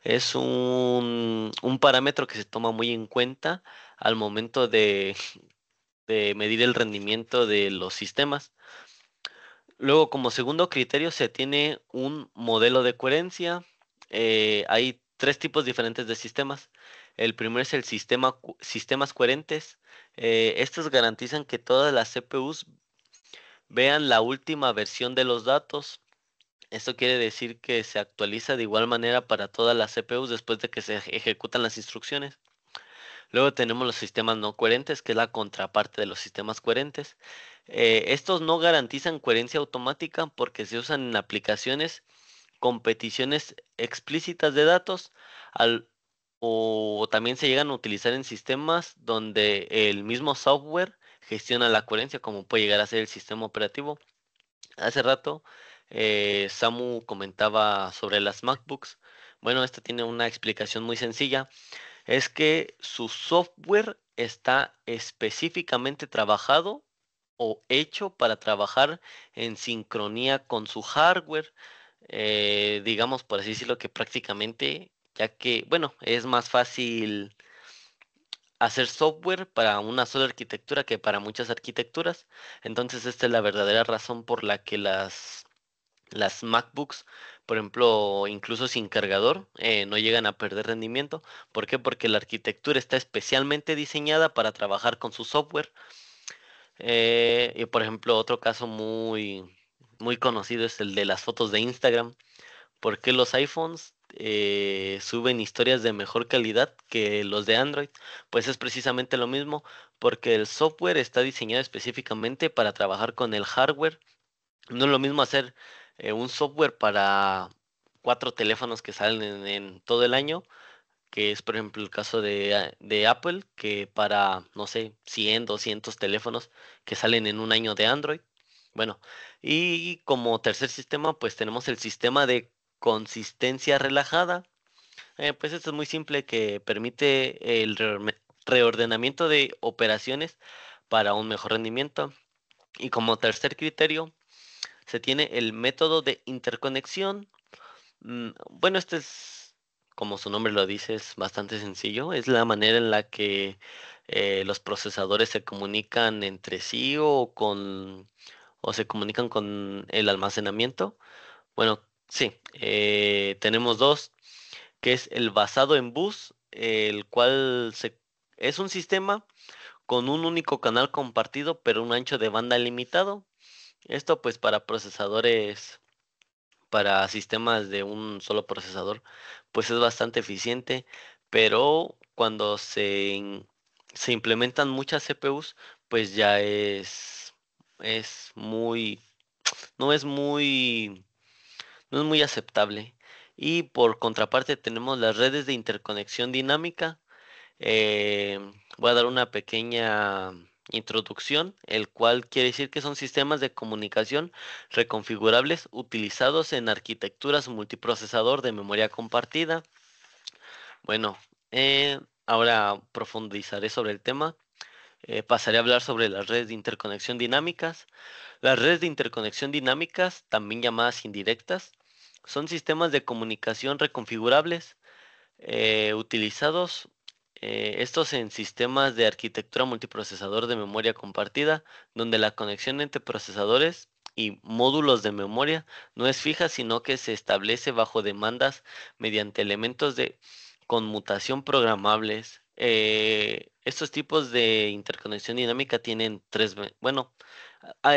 Es un parámetro que se toma muy en cuenta al momento de medir el rendimiento de los sistemas. Luego, como segundo criterio, se tiene un modelo de coherencia. Hay tres tipos diferentes de sistemas. El primero es el sistemas coherentes. Estos garantizan que todas las CPUs vean la última versión de los datos. Esto quiere decir que se actualiza de igual manera para todas las CPUs después de que se ejecutan las instrucciones. Luego tenemos los sistemas no coherentes, que es la contraparte de los sistemas coherentes. Estos no garantizan coherencia automática porque se usan en aplicaciones con peticiones explícitas de datos o también se llegan a utilizar en sistemas donde el mismo software gestiona la coherencia, como puede llegar a ser el sistema operativo. Hace rato Samu comentaba sobre las MacBooks. Bueno, esta tiene una explicación muy sencilla. Es que su software está específicamente trabajado o hecho para trabajar en sincronía con su hardware. Digamos, por así decirlo, que prácticamente, ya que, bueno, es más fácil hacer software para una sola arquitectura que para muchas arquitecturas. Entonces, esta es la verdadera razón por la que las MacBooks, por ejemplo, incluso sin cargador, no llegan a perder rendimiento. ¿Por qué? Porque la arquitectura está especialmente diseñada para trabajar con su software. Y por ejemplo, otro caso muy conocido es el de las fotos de Instagram. ¿Por qué los iPhones suben historias de mejor calidad que los de Android? Pues es precisamente lo mismo, porque el software está diseñado específicamente para trabajar con el hardware. No es lo mismo hacer un software para 4 teléfonos que salen en todo el año, que es por ejemplo el caso de Apple, que para, no sé, 100, 200 teléfonos que salen en un año de Android. Bueno, y como tercer sistema, pues tenemos el sistema de consistencia relajada. Pues esto es muy simple, que permite el reordenamiento de operaciones para un mejor rendimiento. Y como tercer criterio, se tiene el método de interconexión. Bueno, este es, como su nombre lo dice, es bastante sencillo. Es la manera en la que los procesadores se comunican entre sí o se comunican con el almacenamiento. Bueno, sí, tenemos dos, que es el basado en bus, el cual es un sistema con un único canal compartido, pero un ancho de banda limitado. Esto pues para sistemas de un solo procesador, pues es bastante eficiente, pero cuando se implementan muchas CPUs, pues ya es muy, no es muy, no es muy aceptable. Y por contraparte tenemos las redes de interconexión dinámica. eh, Voy a dar una pequeña introducción, el cual quiere decir que son sistemas de comunicación reconfigurables utilizados en arquitecturas multiprocesador de memoria compartida. Bueno, ahora profundizaré sobre el tema. Pasaré a hablar sobre las redes de interconexión dinámicas. Las redes de interconexión dinámicas, también llamadas indirectas, son sistemas de comunicación reconfigurables utilizados estos en sistemas de arquitectura multiprocesador de memoria compartida, donde la conexión entre procesadores y módulos de memoria no es fija, sino que se establece bajo demandas mediante elementos de conmutación programables. Estos tipos de interconexión dinámica tienen bueno,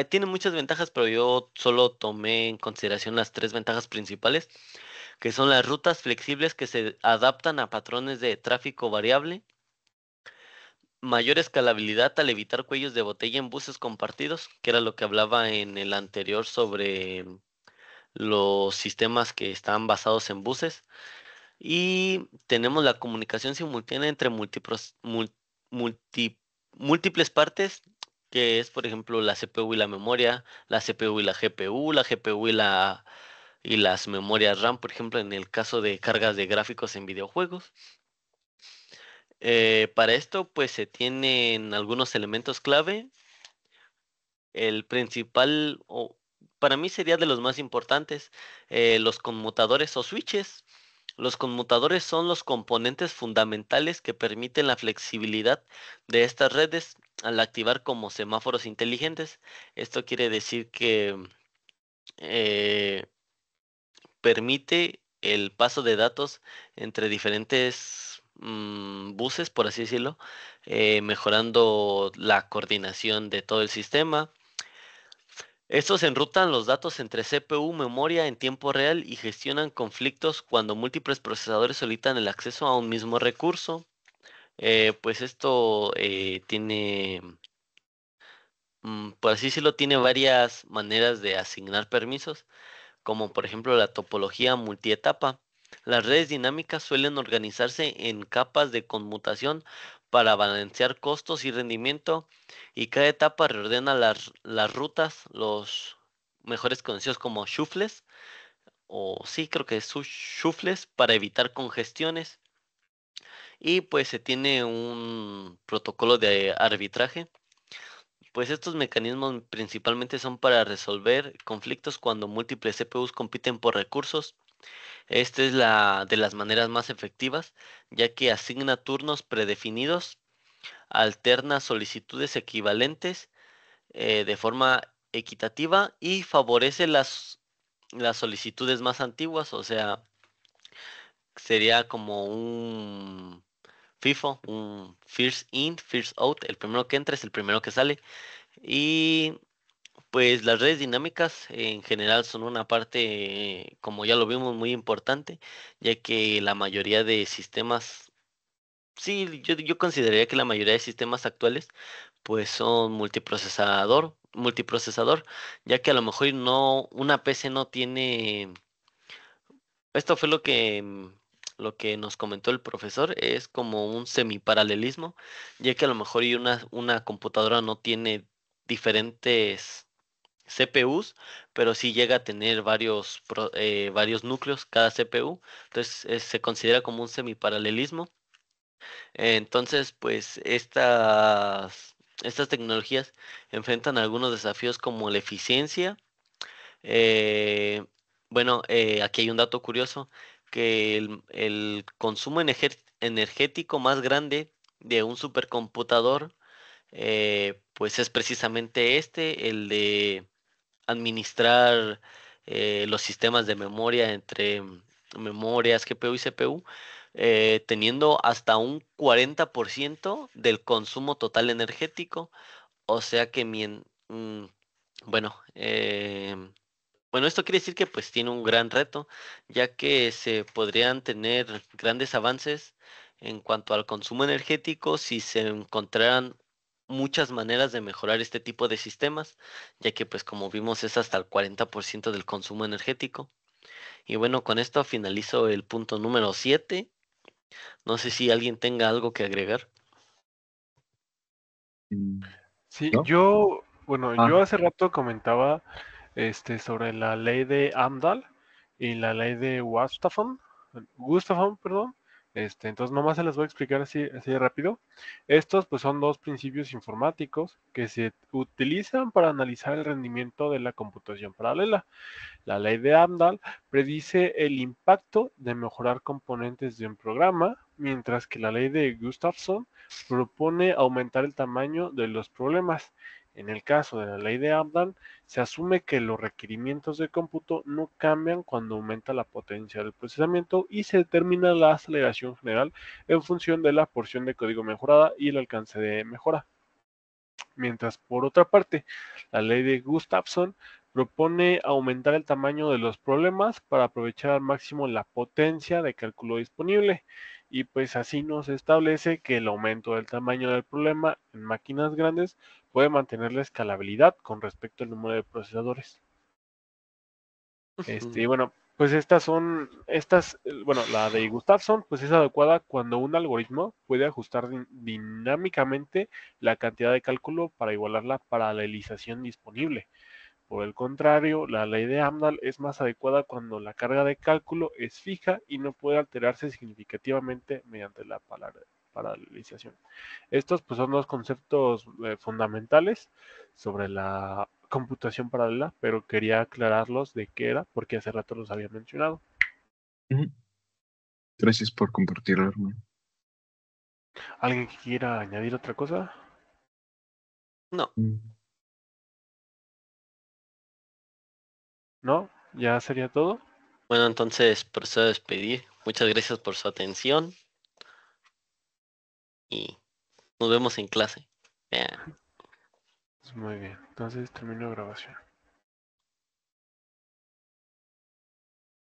tienen muchas ventajas, pero yo solo tomé en consideración las tres ventajas principales, que son las rutas flexibles que se adaptan a patrones de tráfico variable, mayor escalabilidad al evitar cuellos de botella en buses compartidos, que era lo que hablaba en el anterior sobre los sistemas que están basados en buses, y tenemos la comunicación simultánea entre multi- múltiples partes, que es por ejemplo la CPU y la memoria, la CPU y la GPU y las memorias RAM, por ejemplo, en el caso de cargas de gráficos en videojuegos. Para esto, pues se tienen algunos elementos clave. El principal, o para mí sería de los más importantes, los conmutadores o switches. Los conmutadores son los componentes fundamentales que permiten la flexibilidad de estas redes al activar como semáforos inteligentes. Esto quiere decir que eh, permite el paso de datos entre diferentes buses, por así decirlo, mejorando la coordinación de todo el sistema. Estos enrutan los datos entre CPU, memoria en tiempo real y gestionan conflictos cuando múltiples procesadores solicitan el acceso a un mismo recurso. Pues esto tiene, por así decirlo, tiene varias maneras de asignar permisos, como por ejemplo la topología multietapa. Las redes dinámicas suelen organizarse en capas de conmutación para balancear costos y rendimiento, y cada etapa reordena las rutas, los mejores conocidos como shuffles, o sí, creo que es shuffles, para evitar congestiones. Y pues se tiene un protocolo de arbitraje. Pues estos mecanismos principalmente son para resolver conflictos cuando múltiples CPUs compiten por recursos. Esta es la de las maneras más efectivas, ya que asigna turnos predefinidos, alterna solicitudes equivalentes de forma equitativa y favorece las solicitudes más antiguas, o sea, sería como un FIFO, un first in, first out, el primero que entra es el primero que sale. Y pues las redes dinámicas en general son una parte, como ya lo vimos, muy importante, ya que la mayoría de sistemas, sí, yo consideraría que la mayoría de sistemas actuales pues son multiprocesador, ya que a lo mejor no, una PC no tiene, esto fue lo que nos comentó el profesor, es como un semiparalelismo, ya que a lo mejor y una computadora no tiene diferentes CPUs, pero sí llega a tener varios núcleos cada CPU, entonces se considera como un semiparalelismo. Entonces, pues estas tecnologías enfrentan algunos desafíos como la eficiencia. eh, bueno, aquí hay un dato curioso, que el consumo energético más grande de un supercomputador, pues es precisamente el de administrar los sistemas de memoria entre memorias, GPU y CPU, teniendo hasta un 40% del consumo total energético. O sea que, bueno, bueno, esto quiere decir que pues tiene un gran reto, ya que se podrían tener grandes avances en cuanto al consumo energético si se encontraran muchas maneras de mejorar este tipo de sistemas, ya que pues como vimos es hasta el 40% del consumo energético. Y bueno, con esto finalizo el punto número 7. No sé si alguien tenga algo que agregar. Mm, Sí, ¿No? yo Ah, hace rato comentaba sobre la ley de Amdahl y la ley de Gustafsson, perdón. Entonces nomás se las voy a explicar así de rápido. Estos pues son dos principios informáticos que se utilizan para analizar el rendimiento de la computación paralela. La ley de Amdahl predice el impacto de mejorar componentes de un programa, mientras que la ley de Gustafsson propone aumentar el tamaño de los problemas. En el caso de la ley de Amdahl, se asume que los requerimientos de cómputo no cambian cuando aumenta la potencia del procesamiento y se determina la aceleración general en función de la porción de código mejorada y el alcance de mejora. Mientras por otra parte, la ley de Gustafsson propone aumentar el tamaño de los problemas para aprovechar al máximo la potencia de cálculo disponible, y pues así nos establece que el aumento del tamaño del problema en máquinas grandes puede mantener la escalabilidad con respecto al número de procesadores. Y bueno, pues bueno, la de Gustafsson, pues es adecuada cuando un algoritmo puede ajustar dinámicamente la cantidad de cálculo para igualar la paralelización disponible. Por el contrario, la ley de Amdahl es más adecuada cuando la carga de cálculo es fija y no puede alterarse significativamente mediante la paralelización. Estos pues son dos conceptos fundamentales sobre la computación paralela, pero quería aclararlos de qué era, porque hace rato los había mencionado. ujú. Gracias por compartirlo, hermano. ¿Alguien que quiera añadir otra cosa? No, Mm, ¿No? ¿Ya sería todo? bueno, entonces procedo a despedir. Muchas gracias por su atención y nos vemos en clase. Ya. Muy bien, entonces termino grabación.